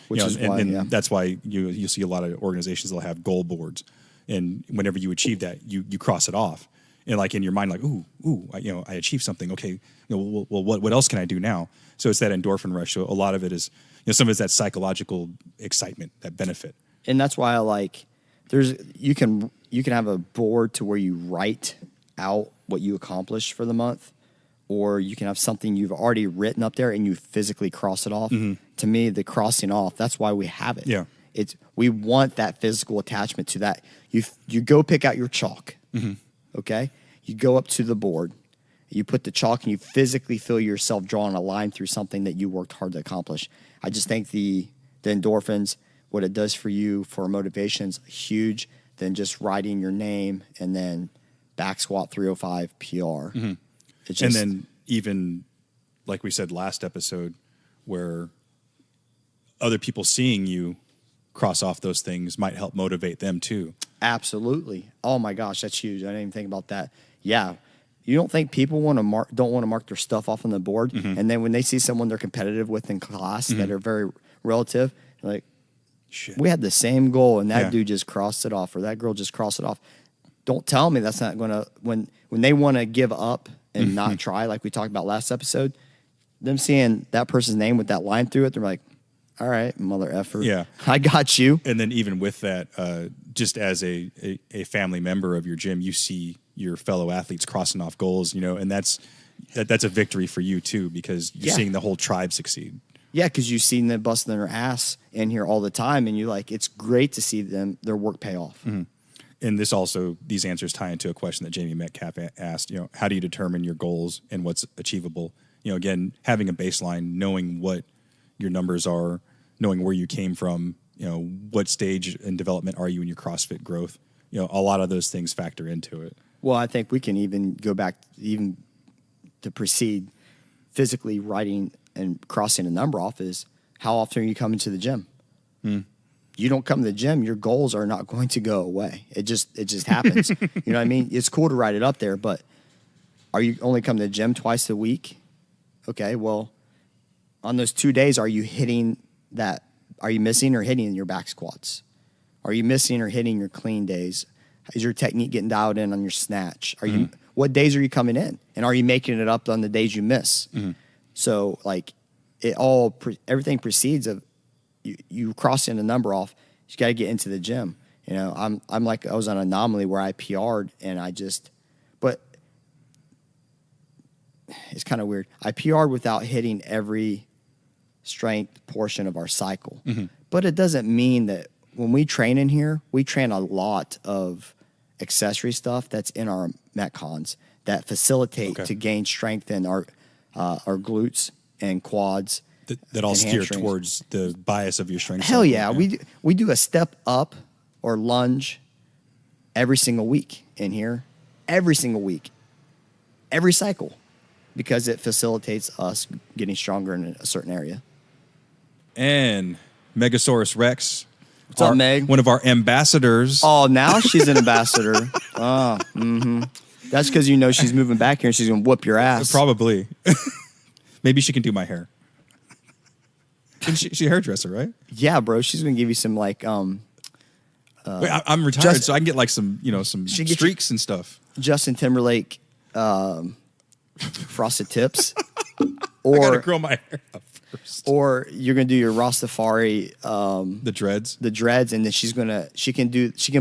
that's why you see a lot of organizations that'll have goal boards, and whenever you achieve that, you cross it off, and like in your mind, like I achieved something. Okay, well, what else can I do now? So it's that endorphin rush. So a lot of it is, some of it's that psychological excitement, that benefit, and that's why I like. You can have a board to where you write out what you accomplished for the month. Or you can have something you've already written up there and you physically cross it off. Mm-hmm. To me, the crossing off, that's why we have it. Yeah. We want that physical attachment to that. You go pick out your chalk, mm-hmm. okay? You go up to the board, you put the chalk and you physically feel yourself drawing a line through something that you worked hard to accomplish. I just think the endorphins, what it does for you for motivation is huge than just writing your name and then back squat 305 PR. Mm-hmm. And then even, like we said last episode, where other people seeing you cross off those things might help motivate them too. Absolutely. Oh my gosh, that's huge. I didn't even think about that. Yeah. You don't think people don't want to mark their stuff off on the board, mm-hmm. and then when they see someone they're competitive with in class mm-hmm. that are very relative, like, shit, we had the same goal and that dude just crossed it off or that girl just crossed it off. Don't tell me that's not going to, when they want to give up and not try, like we talked about last episode, them seeing that person's name with that line through it, they're like, all right, mother effer. Yeah. I got you. And then even with that, just as a family member of your gym, you see your fellow athletes crossing off goals, and that's a victory for you too, because you're seeing the whole tribe succeed. Yeah, because you've seen them busting their ass in here all the time, and you're like, it's great to see their work pay off. Mm-hmm. And these answers tie into a question that Jamie Metcalf asked, how do you determine your goals and what's achievable? Again, having a baseline, knowing what your numbers are, knowing where you came from, what stage in development are you in your CrossFit growth? A lot of those things factor into it. Well, I think we can even go back even to precede physically writing and crossing a number off is how often are you coming to the gym? You don't come to the gym, your goals are not going to go away. It just happens. You know what I mean? It's cool to write it up there, but are you only coming to the gym twice a week? Okay, well, on those 2 days, are you hitting that? Are you missing or hitting your back squats? Are you missing or hitting your clean days? Is your technique getting dialed in on your snatch? What days are you coming in? And are you making it up on the days you miss? Mm-hmm. So, like, everything precedes of you crossing a number off. You got to get into the gym. I'm like, I was on an anomaly where I PR'd and but it's kind of weird. I PR'd without hitting every strength portion of our cycle. Mm-hmm. But it doesn't mean that when we train in here, we train a lot of accessory stuff that's in our Metcons that facilitate to gain strength in our glutes and quads. That all steer towards the bias of your strength. Hell yeah. We do a step up or lunge every single week in here, every single week, every cycle, because it facilitates us getting stronger in a certain area. And Megasaurus Rex. What's up, Meg? One of our ambassadors. Oh, now she's an ambassador. Oh, mm-hmm. That's because you know she's moving back here and she's going to whoop your ass. Probably. Maybe she can do my hair. She's a hairdresser, right? Yeah, bro. She's going to give you some like... Wait, I'm retired, so I can get like some streaks and stuff. Justin Timberlake frosted tips. I gotta curl my hair up first. Or you're gonna do your Rastafari the dreads. And then she can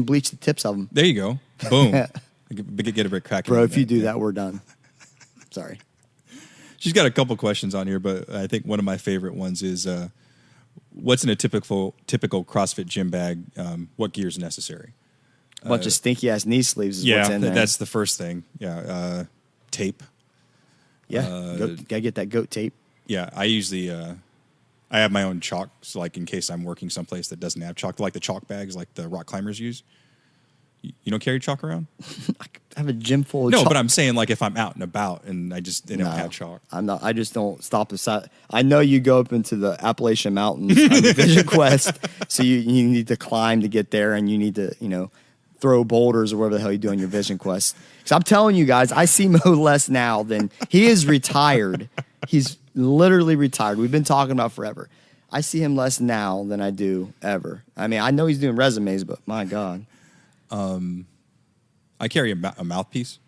bleach the tips of them. There you go. Boom. Get a bit cracking. Bro, if you do that, we're done. Sorry. She's got a couple questions on here, but I think one of my favorite ones is what's in a typical CrossFit gym bag? What gear is necessary? A bunch of stinky ass knee sleeves is what's in there. That's the first thing. Yeah. Tape. Yeah. Gotta get that goat tape. Yeah. I usually I have my own chalk, so like in case I'm working someplace that doesn't have chalk, like the chalk bags like the rock climbers use. You don't carry chalk around? I have a gym full of chalk. No, but I'm saying like if I'm out and about and I don't have chalk. I'm not. I just don't stop aside. I know you go up into the Appalachian Mountains on the Vision Quest, so you need to climb to get there, and you need to throw boulders or whatever the hell you do on your Vision Quest. Because I'm telling you guys, I see Mo less now than he is retired. He's literally retired. We've been talking about forever. I see him less now than I do ever. I mean, I know he's doing resumes, but my God. I carry a mouthpiece.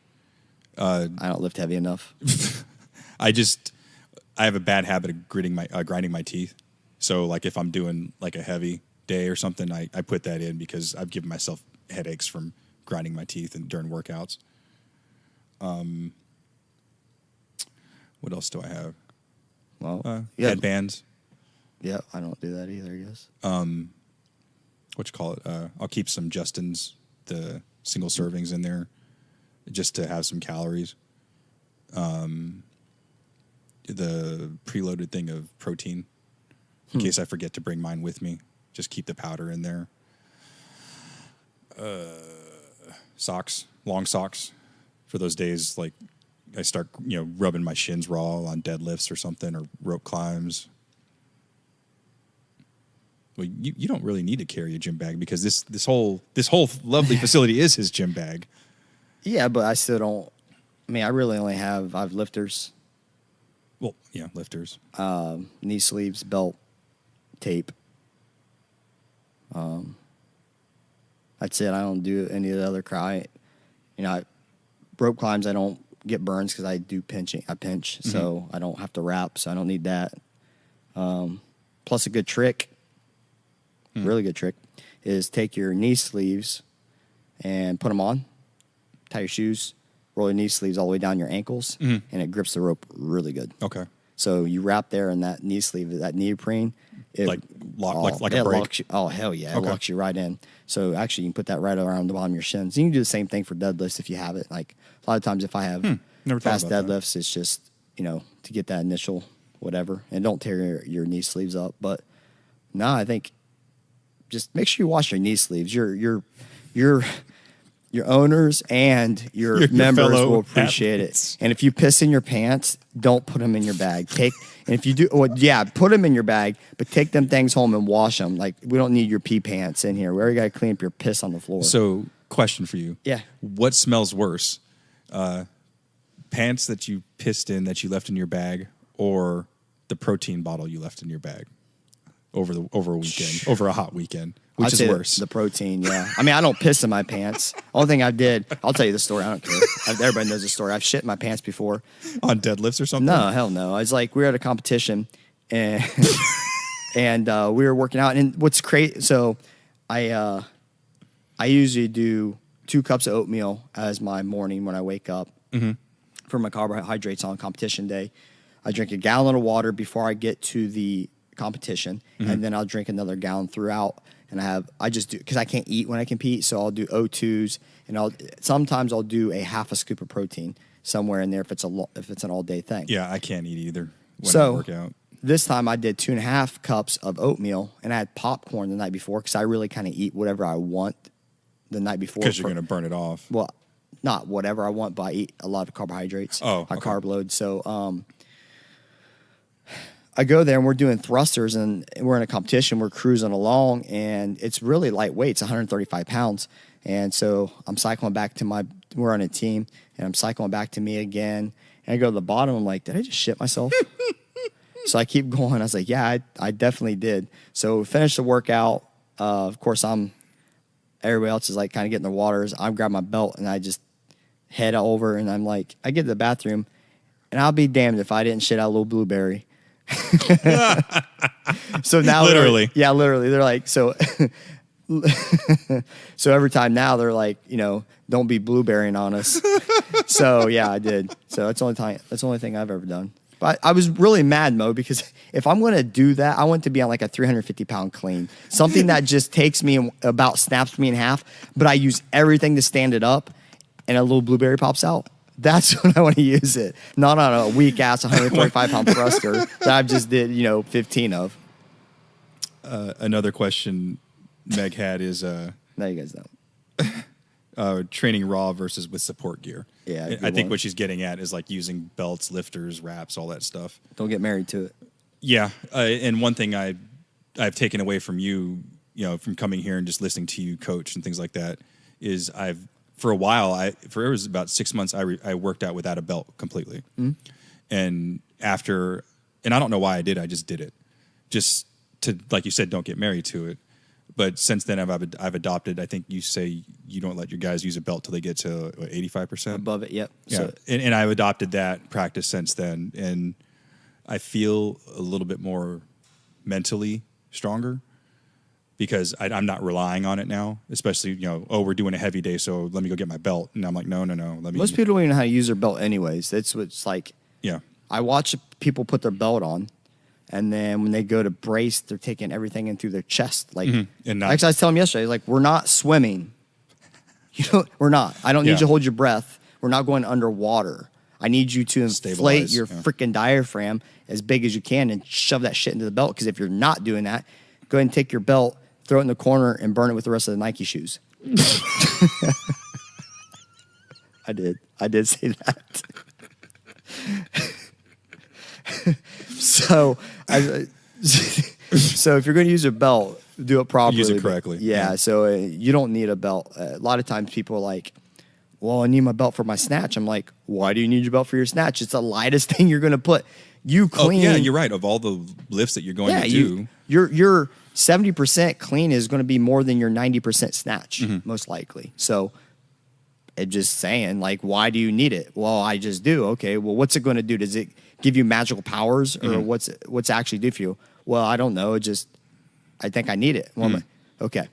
I don't lift heavy enough. I have a bad habit of grinding my teeth. So like if I'm doing like a heavy day or something, I put that in because I've given myself headaches from grinding my teeth and during workouts. What else do I have? Well, headbands. Yeah, I don't do that either, I guess. What you call it? I'll keep some Justin's, the single servings in there just to have some calories. The preloaded thing of protein in case I forget to bring mine with me. Just keep the powder in there. Socks, long socks for those days like I start, rubbing my shins raw on deadlifts or something or rope climbs. Well, you don't really need to carry a gym bag because this whole lovely facility is his gym bag. Yeah, but I still don't. I mean, I really only have lifters. Well, yeah, lifters. Knee sleeves, belt, tape. That's it. I don't do any of the other rope climbs. I don't get burns because I do pinching. I pinch, so I don't have to wrap. So I don't need that. Plus, a good trick. Really good trick is take your knee sleeves and put them on, tie your shoes, roll your knee sleeves all the way down your ankles, and it grips the rope really good. Okay. So you wrap there in that knee sleeve, that neoprene. Like a break? Oh, hell yeah. Okay. It locks you right in. So actually you can put that right around the bottom of your shins. You can do the same thing for deadlifts if you have it. Like a lot of times if I have fast deadlifts, it's just, to get that initial whatever. And don't tear your knee sleeves up. But no, I think just make sure you wash your knee sleeves. Your owners and your members will appreciate it. And if you piss in your pants, don't put them in your bag. And if you do, put them in your bag, but take them things home and wash them. Like, we don't need your pee pants in here. We already got to clean up your piss on the floor. So, question for you. Yeah. What smells worse? Pants that you pissed in that you left in your bag, or the protein bottle you left in your bag over a weekend, over a hot weekend? Which is worse? The protein, yeah. I mean, I don't piss in my pants. Only thing I did, I'll tell you the story. I don't care. Everybody knows the story. I've shit in my pants before. On deadlifts or something? No, hell no. I was like, we were at a competition, and we were working out. And what's crazy? So, I usually do 2 cups of oatmeal as my morning when I wake up for my carbohydrates on competition day. I drink a gallon of water before I get to the competition, and then I'll drink another gallon throughout. And I just do, because I can't eat when I compete, so I'll do O2s, and sometimes I'll do a half a scoop of protein somewhere in there if it's an all day thing. Yeah, I can't eat either when I work out. this time I did 2.5 cups of oatmeal, and I had popcorn the night before because I really kind of eat whatever I want the night before. Because you're going to burn it off. Well, not whatever I want, but I eat a lot of carbohydrates. Oh, I okay. carb load. So I go there and we're doing thrusters and we're in a competition. We're cruising along and it's really lightweight. It's 135 pounds. And so I'm cycling back to we're on a team and I'm cycling back to me again. And I go to the bottom. I'm like, did I just shit myself? So I keep going. I was like, yeah, I definitely did. So we finished the workout. Of course, everybody else is like kind of getting the waters. I grab my belt and I just head over and I'm like, I get to the bathroom and I'll be damned if I didn't shit out a little blueberry. So now literally. Literally. They're like, so every time now they're like, don't be blueberrying on us. So yeah, I did. So that's the only thing I've ever done. But I was really mad, Mo, because if I'm going to do that, I want to be on like a 350-pound clean, something that just takes me snaps me in half, but I use everything to stand it up and a little blueberry pops out. That's when I want to use it, not on a weak ass 145-pound thruster that I've just did 15 of. Another question Meg had is now you guys know. Training raw versus with support gear. Yeah, I think what she's getting at is like using belts, lifters, wraps, all that stuff. Don't get married to it. Yeah, and one thing I've taken away from you, from coming here and just listening to you coach and things like that, is for a while, it was about 6 months, I worked out without a belt completely. Mm-hmm. And I don't know why I did, I just did it. Just to, like you said, don't get married to it. But since then, I've adopted, I think you say you don't let your guys use a belt till they get to 85%? Above it, yep. Yeah, So, and I've adopted that practice since then. And I feel a little bit more mentally stronger because I'm not relying on it now, especially, we're doing a heavy day, so let me go get my belt. And I'm like, no. Most people don't even know how to use their belt anyways. That's what's like. Yeah. I watch people put their belt on, and then when they go to brace, they're taking everything in through their chest. Like, And actually, I was telling them yesterday, like, we're not swimming. We're not. I don't need you to hold your breath. We're not going underwater. I need you to inflate your freaking diaphragm as big as you can and shove that shit into the belt. Because if you're not doing that, go ahead and take your belt, throw it in the corner, and burn it with the rest of the Nike shoes. I did say that. So if you're going to use a belt, do it properly. Use it correctly. Yeah. So you don't need a belt. A lot of times people are like, well, I need my belt for my snatch. I'm like, why do you need your belt for your snatch? It's the lightest thing you're going to put. You clean. Oh, yeah, you're right. Of all the lifts that you're going to do. Your 70% clean is going to be more than your 90% snatch, most likely. So it just saying, like, why do you need it? Well, I just do. Okay, well, what's it going to do? Does it give you magical powers or what's it actually do for you? Well, I don't know. I think I need it. Well, I'm like, okay,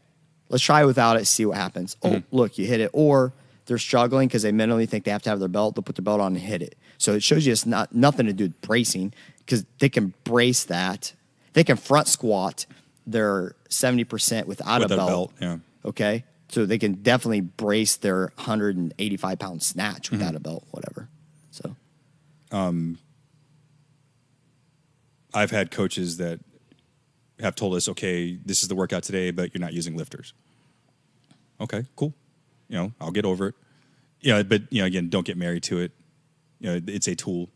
let's try it without it, see what happens. Oh, look, you hit it. Or they're struggling because they mentally think they have to have their belt. They'll put their belt on and hit it. So it shows you it's nothing to do with bracing because they can brace that. They can front squat their 70% without a belt. Yeah. Okay. So they can definitely brace their 185-pound snatch without a belt, whatever. So, I've had coaches that have told us, okay, this is the workout today, but you're not using lifters. Okay, cool. I'll get over it. Yeah, but again, don't get married to it. It's a tool.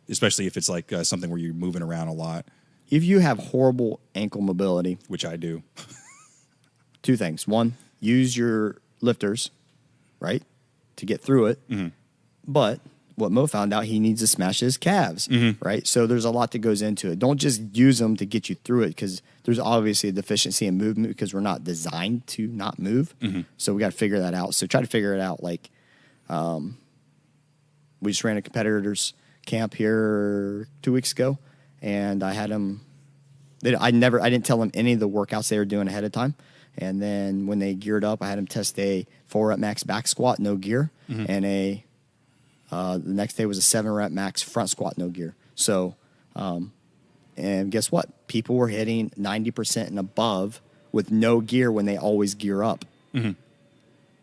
Especially if it's like something where you're moving around a lot. If you have horrible ankle mobility, which I do, two things. One, use your lifters, right, to get through it. But what Mo found out, he needs to smash his calves, right? So there's a lot that goes into it. Don't just use them to get you through it because there's obviously a deficiency in movement because we're not designed to not move. So we got to figure that out. So try to figure it out. Like, we just ran a competitors camp here 2 weeks ago, and I had them. I didn't tell them any of the workouts they were doing ahead of time. And then when they geared up, I had them test a 4-rep max back squat, no gear, and the next day was a 7-rep max front squat, no gear. So, and guess what? People were hitting 90% and above with no gear when they always gear up.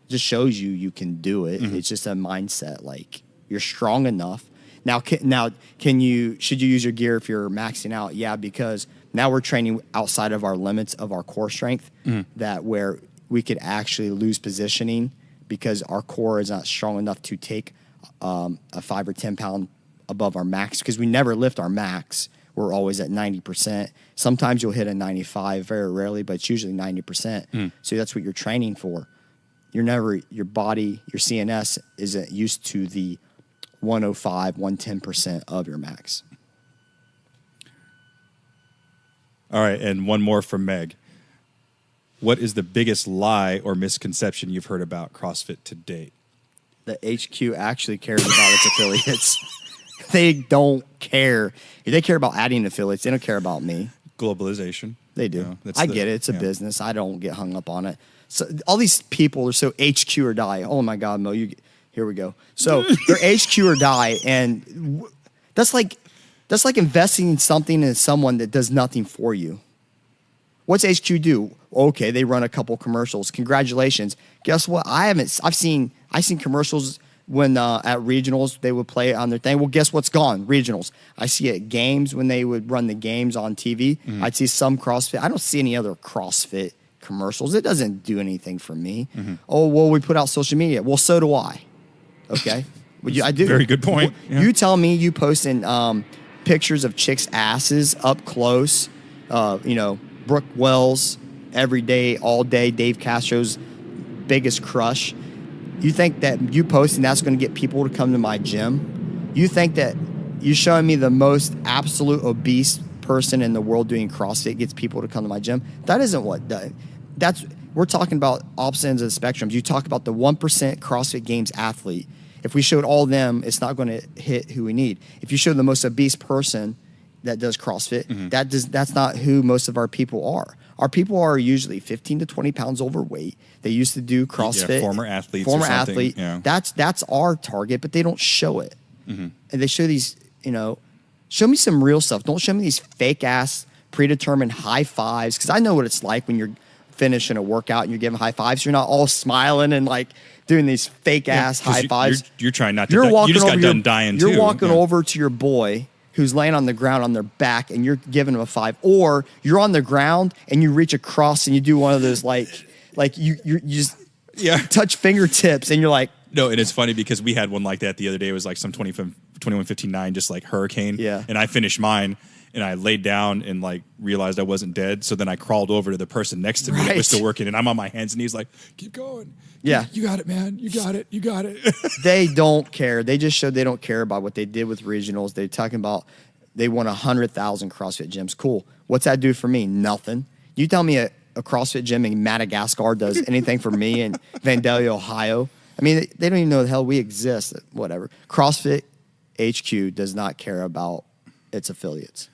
Just shows you can do it. It's just a mindset. Like, you're strong enough. Now, should you use your gear if you're maxing out? Yeah, because now we're training outside of our limits of our core strength, that where we could actually lose positioning because our core is not strong enough to take a 5 or 10 pound above our max, because we never lift our max. We're always at 90%. Sometimes you'll hit a 95, very rarely, but it's usually 90%. So that's what you're training for. Your body, your CNS isn't used to the 105, 110% of your max. All right, and one more from Meg. What is the biggest lie or misconception you've heard about CrossFit to date? The HQ actually cares about its affiliates. They don't care. They care about adding affiliates. They don't care about me. Globalization. They do. I get it. It's a business. I don't get hung up on it. So all these people are so HQ or die. Oh my God, Mo, here we go. So they're HQ or die, and that's like investing in something in someone that does nothing for you. What's HQ do? Okay, they run a couple commercials. Congratulations. Guess what? I've seen commercials when at regionals they would play on their thing. Well, guess what's gone? Regionals. I see it at games when they would run the games on TV. I'd see some CrossFit. I don't see any other CrossFit commercials. It doesn't do anything for me. Oh, well, we put out social media. Well, so do I. Okay, well, I do. Very good point. You tell me you posting pictures of chicks' asses up close. Brooke Wells every day, all day. Dave Castro's biggest crush. You think that you posting that's going to get people to come to my gym? You think that you showing me the most absolute obese person in the world doing CrossFit gets people to come to my gym? That isn't what we're talking about opposite ends of the spectrums. You talk about the 1% CrossFit Games athlete. If we showed all of them, it's not going to hit who we need. If you show the most obese person that does CrossFit, that's not who most of our people are. Our people are usually 15 to 20 pounds overweight. They used to do CrossFit. Former athletes. Former athlete. Yeah. That's our target, but they don't show it. And they show these, show me some real stuff. Don't show me these fake ass predetermined high fives, because I know what it's like when you're finishing a workout and you're giving high fives. You're not all smiling and like doing these fake ass high fives. You're trying not to. You just got done dying too. You're walking over to your boy who's laying on the ground on their back, and you're giving him a 5, or you're on the ground and you reach across and you do one of those like you just touch fingertips and you're like. No, and it's funny because we had one like that the other day. It was like some 21:59, just like hurricane. Yeah. And I finished mine and I laid down and like realized I wasn't dead. So then I crawled over to the person next to me that was still working, and I'm on my hands and knees like, keep going. Yeah. You got it, man. You got it. You got it. They don't care. They just showed they don't care about what they did with regionals. They're talking about they won 100,000 CrossFit gyms. Cool. What's that do for me? Nothing. You tell me a CrossFit gym in Madagascar does anything for me in Vandalia, Ohio. I mean, they don't even know the hell we exist. Whatever. CrossFit HQ does not care about its affiliates.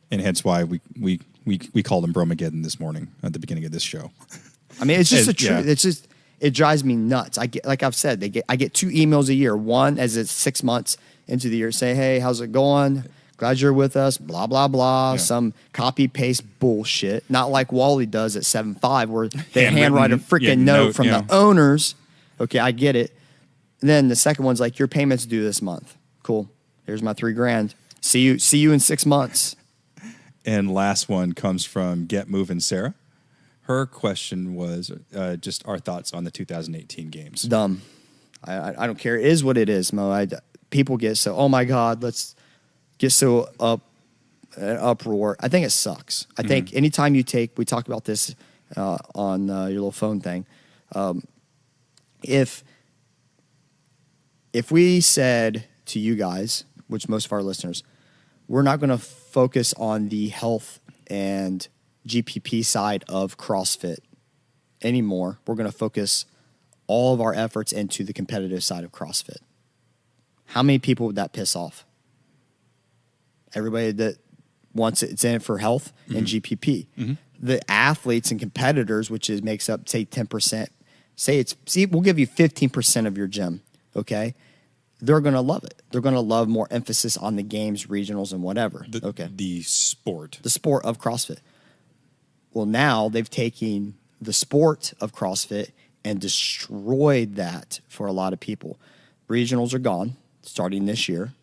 And hence why we called him Bromageddon this morning at the beginning of this show. I mean, it's just the truth. It's just, it drives me nuts. I get, like I've said, I get 2 emails a year. One as it's 6 months into the year, say, hey, how's it going? Glad you're with us. Blah, blah, blah. Yeah. Some copy paste bullshit. Not like Wally does at 7.5 where they handwrite a freaking note from the owners. Okay, I get it. And then the second one's like, your payment's due this month. Cool. Here's my $3,000. See you in 6 months. And last one comes from getmovingsarah. Her question was just our thoughts on the 2018 games. Dumb. I don't care. It is what it is, Mo. People get so, oh my God, let's get so uproar. I think it sucks. I think anytime you take, we talked about this on your little phone thing. If we said to you guys, which most of our listeners, we're not going to focus on the health and GPP side of CrossFit anymore. We're going to focus all of our efforts into the competitive side of CrossFit. How many people would that piss off? Everybody that wants it's in it for health and GPP. The athletes and competitors, which makes up, say, 10%, we'll give you 15% of your gym, okay? They're going to love it. They're going to love more emphasis on the games, regionals, and whatever. The sport. The sport of CrossFit. Well, now they've taken the sport of CrossFit and destroyed that for a lot of people. Regionals are gone starting this year.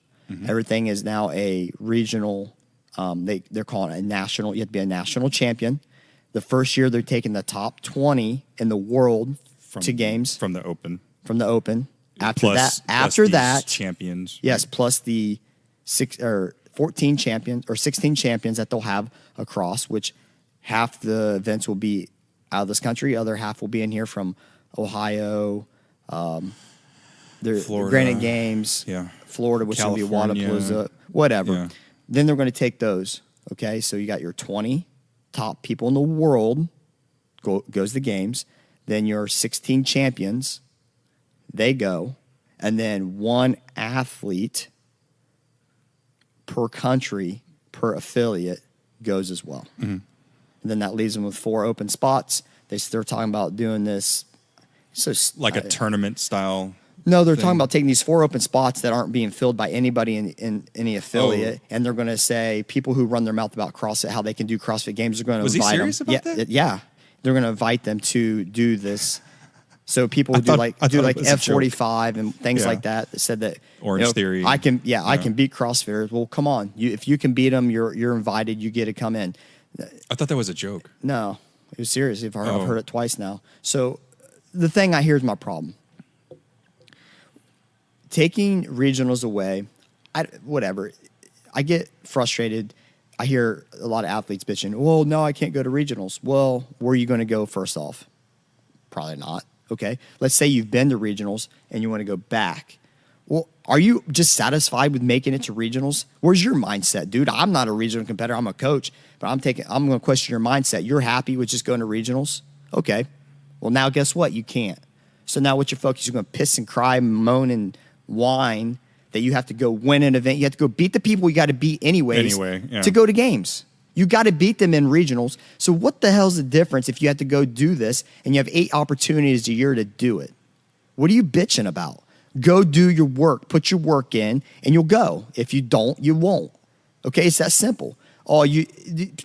Everything is now a regional. They're calling it a national. You have to be a national champion. The first year they're taking the top 20 in the world to games from the Open. From the Open. Plus these champions. Yes, plus the 14 champions or 16 champions that they'll have across, which half the events will be out of this country, other half will be in here from Ohio, the Granite Games, Florida, which will be Wadapalooza, whatever. Yeah. Then they're going to take those. Okay, so you got your 20 top people in the world goes to games. Then your 16 champions, they go, and then one athlete per country, per affiliate goes as well. And then that leaves them with 4 open spots. They're talking about doing this. So like a tournament style. No, they're talking about taking these 4 open spots that aren't being filled by anybody in any affiliate, and they're going to say people who run their mouth about CrossFit, how they can do CrossFit games, are going to invite them. Was he serious about that? Yeah, they're going to invite them to do this. So people who do like F45 and things like that. Said that Orange Theory. I can beat CrossFitters. Well, come on, if you can beat them, you're invited. You get to come in. I thought that was a joke. No, it was serious. I've heard it twice now. So the thing I hear is my problem. Taking regionals away, whatever. I get frustrated. I hear a lot of athletes bitching, well, no, I can't go to regionals. Well, where are you going to go first off? Probably not. Okay. Let's say you've been to regionals and you want to go back. Well, are you just satisfied with making it to regionals? Where's your mindset, dude? I'm not a regional competitor. I'm a coach, but I'm going to question your mindset. You're happy with just going to regionals? Okay. Well, now guess what? You can't. So now what's your focus? You're going to piss and cry, moan and whine that you have to go win an event. You have to go beat the people you got to beat anyways to go to games. You got to beat them in regionals. So what the hell's the difference if you have to go do this and you have 8 opportunities a year to do it? What are you bitching about? Go do your work. Put your work in, and you'll go. If you don't, you won't. Okay, it's that simple.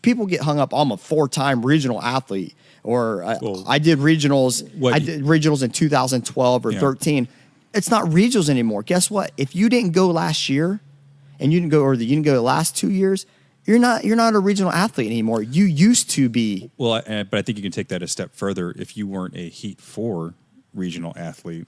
People get hung up. I'm a 4-time regional athlete, or I did regionals. I did regionals in 2012 or 13. It's not regionals anymore. Guess what? If you didn't go last year, and you didn't go the last 2 years, you're not a regional athlete anymore. You used to be. Well, but I think you can take that a step further. If you weren't a Heat 4 regional athlete,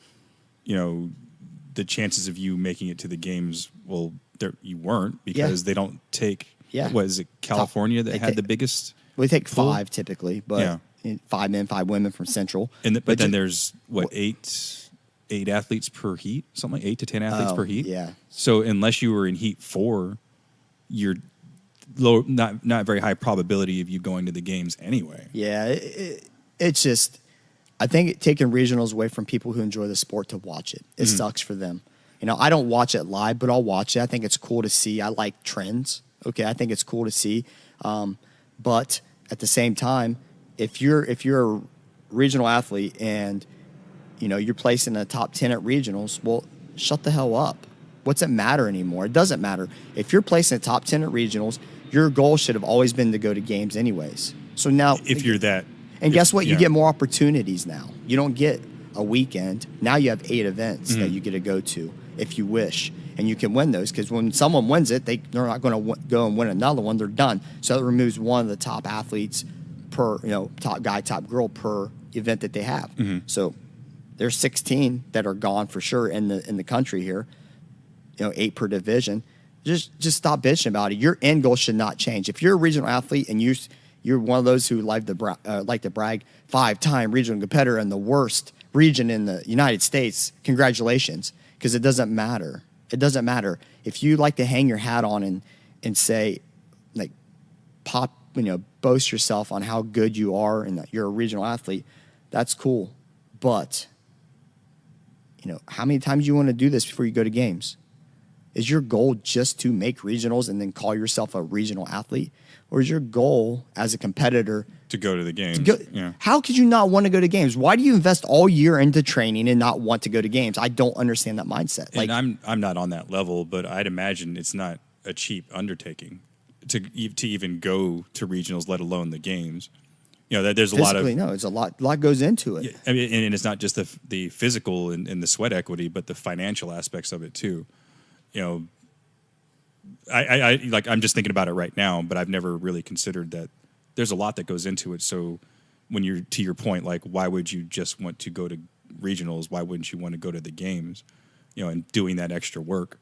the chances of you making it to the games, well, you weren't, because they don't take. Yeah. What is it? California that had the biggest. We take 5 typically, but 5 men, 5 women from Central. But then there's 8 athletes per heat, something like 8 to 10 athletes per heat. Yeah. So unless you were in Heat 4, you're low, not very high probability of you going to the games anyway. Yeah, it's just, I think taking regionals away from people who enjoy the sport to watch it. It sucks for them. I don't watch it live, but I'll watch it. I think it's cool to see. I like trends. Okay, I think it's cool to see. But at the same time, if you're a regional athlete and you're placed in the top 10 at regionals, well, shut the hell up. What's it matter anymore? It doesn't matter. If you're placed in the top 10 at regionals, your goal should have always been to go to games anyways. So now, if you're that, and guess what? You get more opportunities now. You don't get a weekend. Now you have 8 events that you get to go to if you wish, and you can win those, because when someone wins it, they're not going to go and win another one. They're done. So it removes one of the top athletes per, top guy, top girl per event that they have. So there's 16 that are gone for sure in the country here. 8 per division. Just stop bitching about it. Your end goal should not change. If you're a regional athlete and you're one of those who like to brag, 5-time regional competitor in the worst region in the United States, congratulations, because it doesn't matter. It doesn't matter. If you like to hang your hat on and say, like, boast yourself on how good you are and that you're a regional athlete, that's cool. But, how many times do you want to do this before you go to games? Is your goal just to make regionals and then call yourself a regional athlete? Or is your goal as a competitor to go to the games? How could you not want to go to games? Why do you invest all year into training and not want to go to games? I don't understand that mindset. And I'm not on that level, but I'd imagine it's not a cheap undertaking to even go to regionals, let alone the games. There's a lot of it's a lot goes into it. Yeah, I mean, and it's not just the physical and the sweat equity, but the financial aspects of it too. I'm just thinking about it right now, but I've never really considered that there's a lot that goes into it. So when you're, to your point, like, why would you just want to go to regionals? Why wouldn't you want to go to the games, and doing that extra work?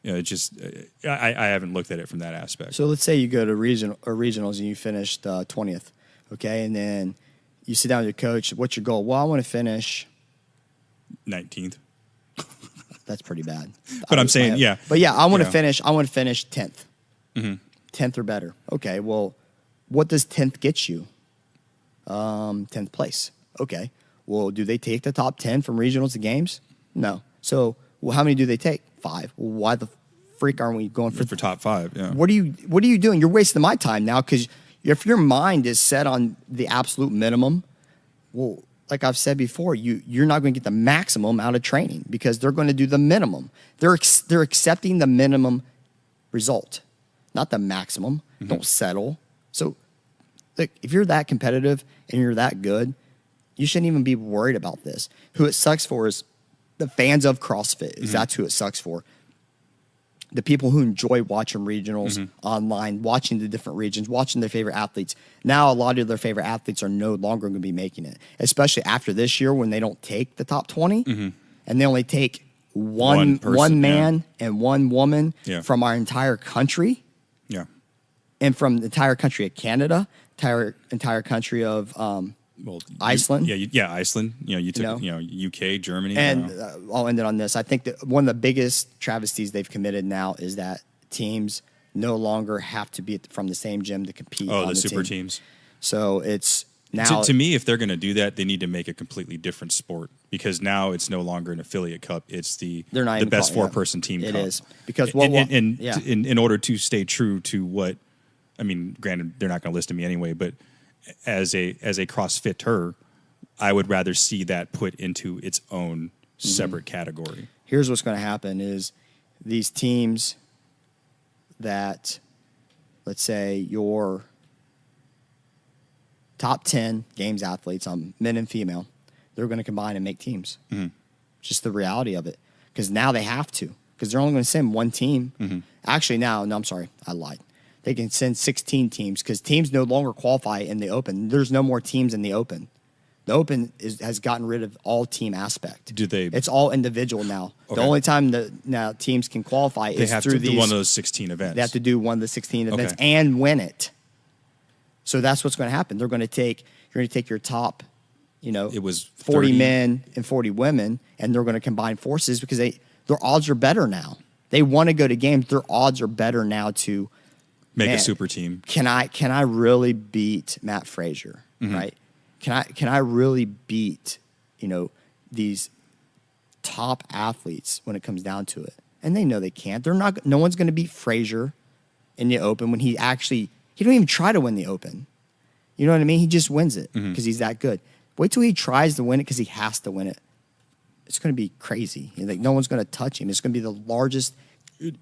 It just, I haven't looked at it from that aspect. So let's say you go to regionals and you finished 20th, okay? And then you sit down with your coach. What's your goal? Well, I want to finish 19th. That's pretty bad. But I'm saying, yeah. But yeah, I want to finish 10th. Mm-hmm. 10th or better. Okay, well, what does 10th get you? 10th place. Okay. Well, do they take the top 10 from regionals to games? No. So, well, how many do they take? 5. Well, why the freak aren't we going for top 5? Yeah. What are you doing? You're wasting my time now, because if your mind is set on the absolute minimum, well, like I've said before, you're not going to get the maximum out of training, because they're going to do the minimum. They're accepting the minimum result, not the maximum. Mm-hmm. Don't settle. So, look, if you're that competitive and you're that good, you shouldn't even be worried about this. Who it sucks for is the fans of CrossFit. Mm-hmm. That's who it sucks for. The people who enjoy watching regionals mm-hmm. online, watching the different regions, watching their favorite athletes. Now, a lot of their favorite athletes are no longer going to be making it, especially after this year when they don't take the top 20 mm-hmm. and they only take one man and one woman from our entire country. Yeah. And from the entire country of Canada, entire country of Iceland. Iceland. You took UK, Germany. And I'll end it on this. I think that one of the biggest travesties they've committed now is that teams no longer have to be from the same gym to compete. Oh, on the super team. teams. So it's now. To me, if they're going to do that, they need to make a completely different sport, because now it's no longer an affiliate cup. It's the best 4-person team cup. It is. Because in order to stay true to what, I mean, granted, they're not going to listen to me anyway, but as a CrossFitter, I would rather see that put into its own separate category. Here's what's going to happen is these teams that, let's say, your top 10 games athletes, men and female, they're going to combine and make teams. Mm-hmm. Just the reality of it. Because now they have to. Because they're only going to send one team. Mm-hmm. Actually, no, I'm sorry. I lied. They can send 16 teams, because teams no longer qualify in the Open. There's no more teams in the Open. The Open has gotten rid of all team aspect. Do they? It's all individual now. Okay. The only time that now teams can qualify is through do one of those 16 events. They have to do one of the 16 events and win it. So that's what's going to happen. You're going to take your top, it was 40 men and 40 women, and they're going to combine forces, because their odds are better now. They want to go to games. Their odds are better now to make a super team. Can I really beat Matt Frazier? Mm-hmm. Right? Can I really beat these top athletes when it comes down to it? And they know they can't. No one's going to beat Frazier in the Open when he don't even try to win the Open. You know what I mean? He just wins it because he's that good. Wait till he tries to win it, because he has to win it. It's going to be crazy. Like, no one's going to touch him. It's going to be the largest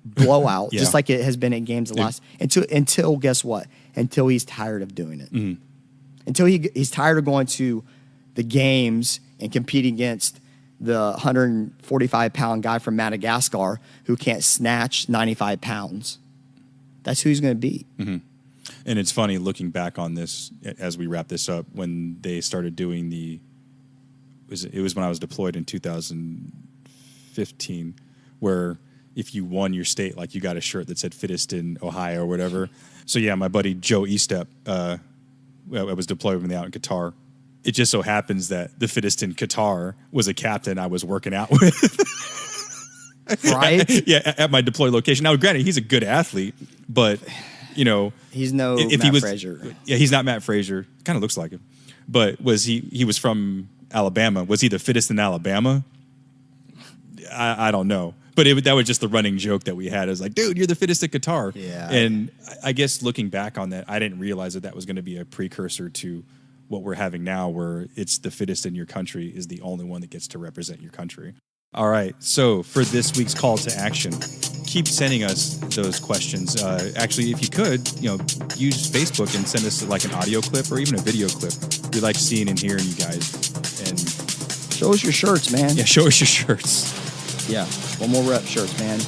blowout, just like it has been in games the last until guess what? Until he's tired of doing it. Mm-hmm. Until he's tired of going to the games and competing against the 145-pound guy from Madagascar who can't snatch 95 pounds. That's who he's going to beat. Mm-hmm. And it's funny looking back on this as we wrap this up, when they started doing it was when I was deployed in 2015, where if you won your state, like, you got a shirt that said fittest in Ohio or whatever. So yeah, my buddy Joe Estep, I was deployed when they out in Qatar. It just so happens that the fittest in Qatar was a captain I was working out with. Right? At my deployed location. Now, granted, he's a good athlete, but he's no Matt Frazier. Yeah, he's not Matt Frazier. Kind of looks like him. But he was from Alabama. Was he the fittest in Alabama? I don't know. But that was just the running joke that we had. It was like, dude, you're the fittest at Qatar. Yeah. And I guess looking back on that, I didn't realize that was going to be a precursor to what we're having now, where it's the fittest in your country is the only one that gets to represent your country. All right. So for this week's call to action, keep sending us those questions. Actually, if you could, use Facebook and send us like an audio clip or even a video clip. We like seeing and hearing you guys. And show us your shirts, man. Yeah, show us your shirts. Yeah, one more rep shirts, man.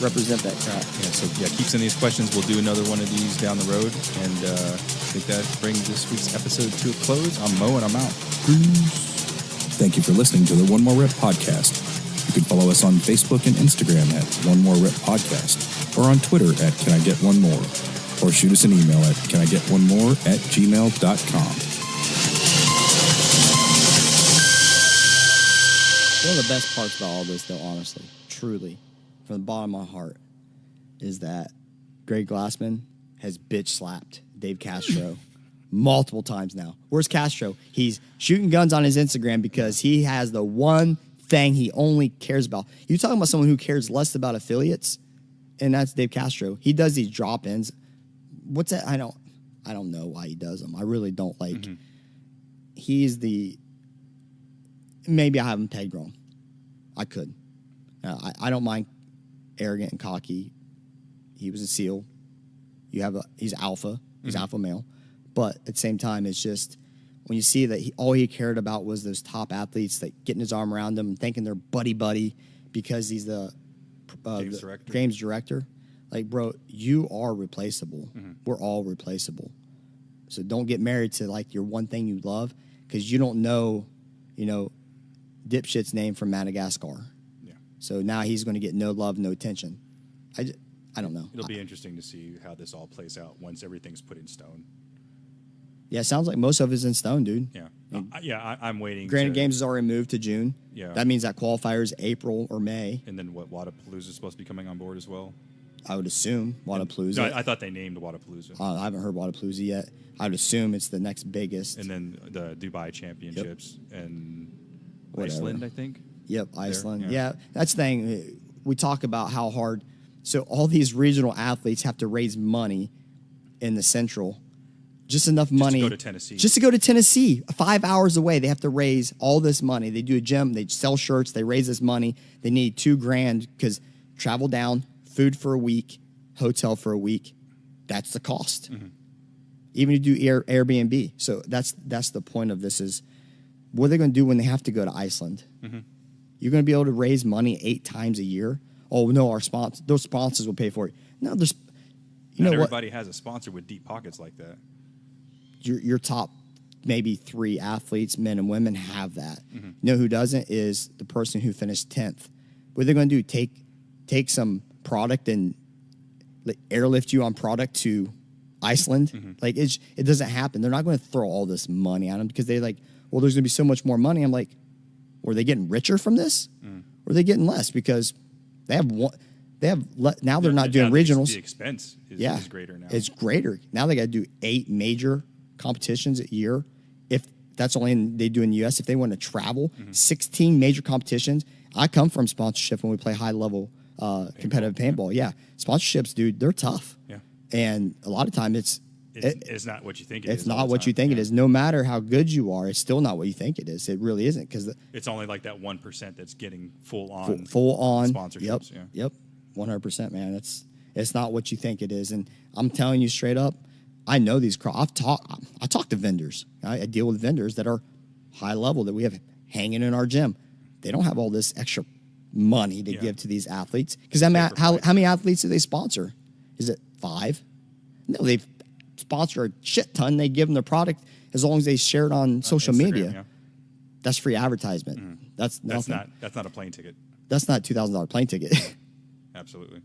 represent that crap. Yeah, so keep sending these questions. We'll do another one of these down the road. And I think that brings this week's episode to a close. I'm Mo, and I'm out. Peace. Thank you for listening to the One More Rep podcast. You can follow us on Facebook and Instagram at One More Rep Podcast, or on Twitter at Can I Get One More, or shoot us an email at canigetonemore@gmail.com. One of the best parts about all this, though, honestly, truly, from the bottom of my heart, is that Greg Glassman has bitch slapped Dave Castro multiple times now. Where's Castro? He's shooting guns on his Instagram because he has the one thing he only cares about. You talking about someone who cares less about affiliates, and that's Dave Castro. He does these drop-ins. What's that? I don't know why he does them. I really don't like. Mm-hmm. He's the. Maybe I have him pegged wrong. I could. I don't mind arrogant and cocky. He was a SEAL. He's alpha. He's alpha male. But at the same time, it's just when you see that all he cared about was those top athletes, that getting his arm around them and thinking they're buddy because he's the games director. Like, bro, you are replaceable. Mm-hmm. We're all replaceable. So don't get married to like your one thing you love, because you don't know, dipshit's name from Madagascar. Yeah. So now he's going to get no love, no attention. I don't know. It'll be interesting to see how this all plays out once everything's put in stone. Yeah, it sounds like most of it's in stone, dude. Yeah. I'm waiting. Granted, Games has already moved to June. Yeah. That means that qualifier is April or May. And then Wadapalooza is supposed to be coming on board as well? I would assume Wadapalooza. No, I thought they named Wadapalooza. I haven't heard Wadapalooza yet. I would assume it's the next biggest. And then the Dubai Championships and Whatever. Iceland, I think. Yep, Iceland. Yeah, that's the thing. We talk about how hard. So all these regional athletes have to raise money in the Central. Just enough money. Just to go to Tennessee. Just to go to Tennessee. 5 hours away. They have to raise all this money. They do a gym. They sell shirts. They raise this money. They need $2,000 because travel down, food for a week, hotel for a week. That's the cost. Mm-hmm. Even if you do Airbnb. So that's the point of this is, what are they going to do when they have to go to Iceland? Mm-hmm. You're going to be able to raise money 8 times a year? Oh, no, those sponsors will pay for it. No, there's... Not everybody has a sponsor with deep pockets like that. Your top maybe 3 athletes, men and women, have that. Mm-hmm. You know who doesn't is the person who finished 10th. What are they going to do? Take some product and airlift you on product to Iceland? Mm-hmm. Like, it doesn't happen. They're not going to throw all this money on them because they're like, well, there's going to be so much more money. I'm like, were they getting richer from this? Or are they getting less? Because they have one. Now they're not doing regionals. The expense is greater now. It's greater. Now they got to do 8 major competitions a year. If that's only they do in the U.S. If they want to travel, 16 major competitions. I come from sponsorship when we play high-level competitive paintball. Yeah. Sponsorships, dude, they're tough. Yeah. And a lot of time it's not what you think it is. It's not what you think it is. No matter how good you are, it's still not what you think it is. It really isn't, because it's only like that 1% that's getting full on sponsorships. Yep. 100%, man. It's not what you think it is. And I'm telling you straight up, I know these. I talk to vendors. I deal with vendors that are high level that we have hanging in our gym. They don't have all this extra money to give to these athletes. Because how many athletes do they sponsor? Is it 5? No, they sponsor a shit ton. They give them the product as long as they share it on social Instagram, media. Yeah. That's free advertisement. That's not a plane ticket. That's not $2,000 plane ticket. Absolutely.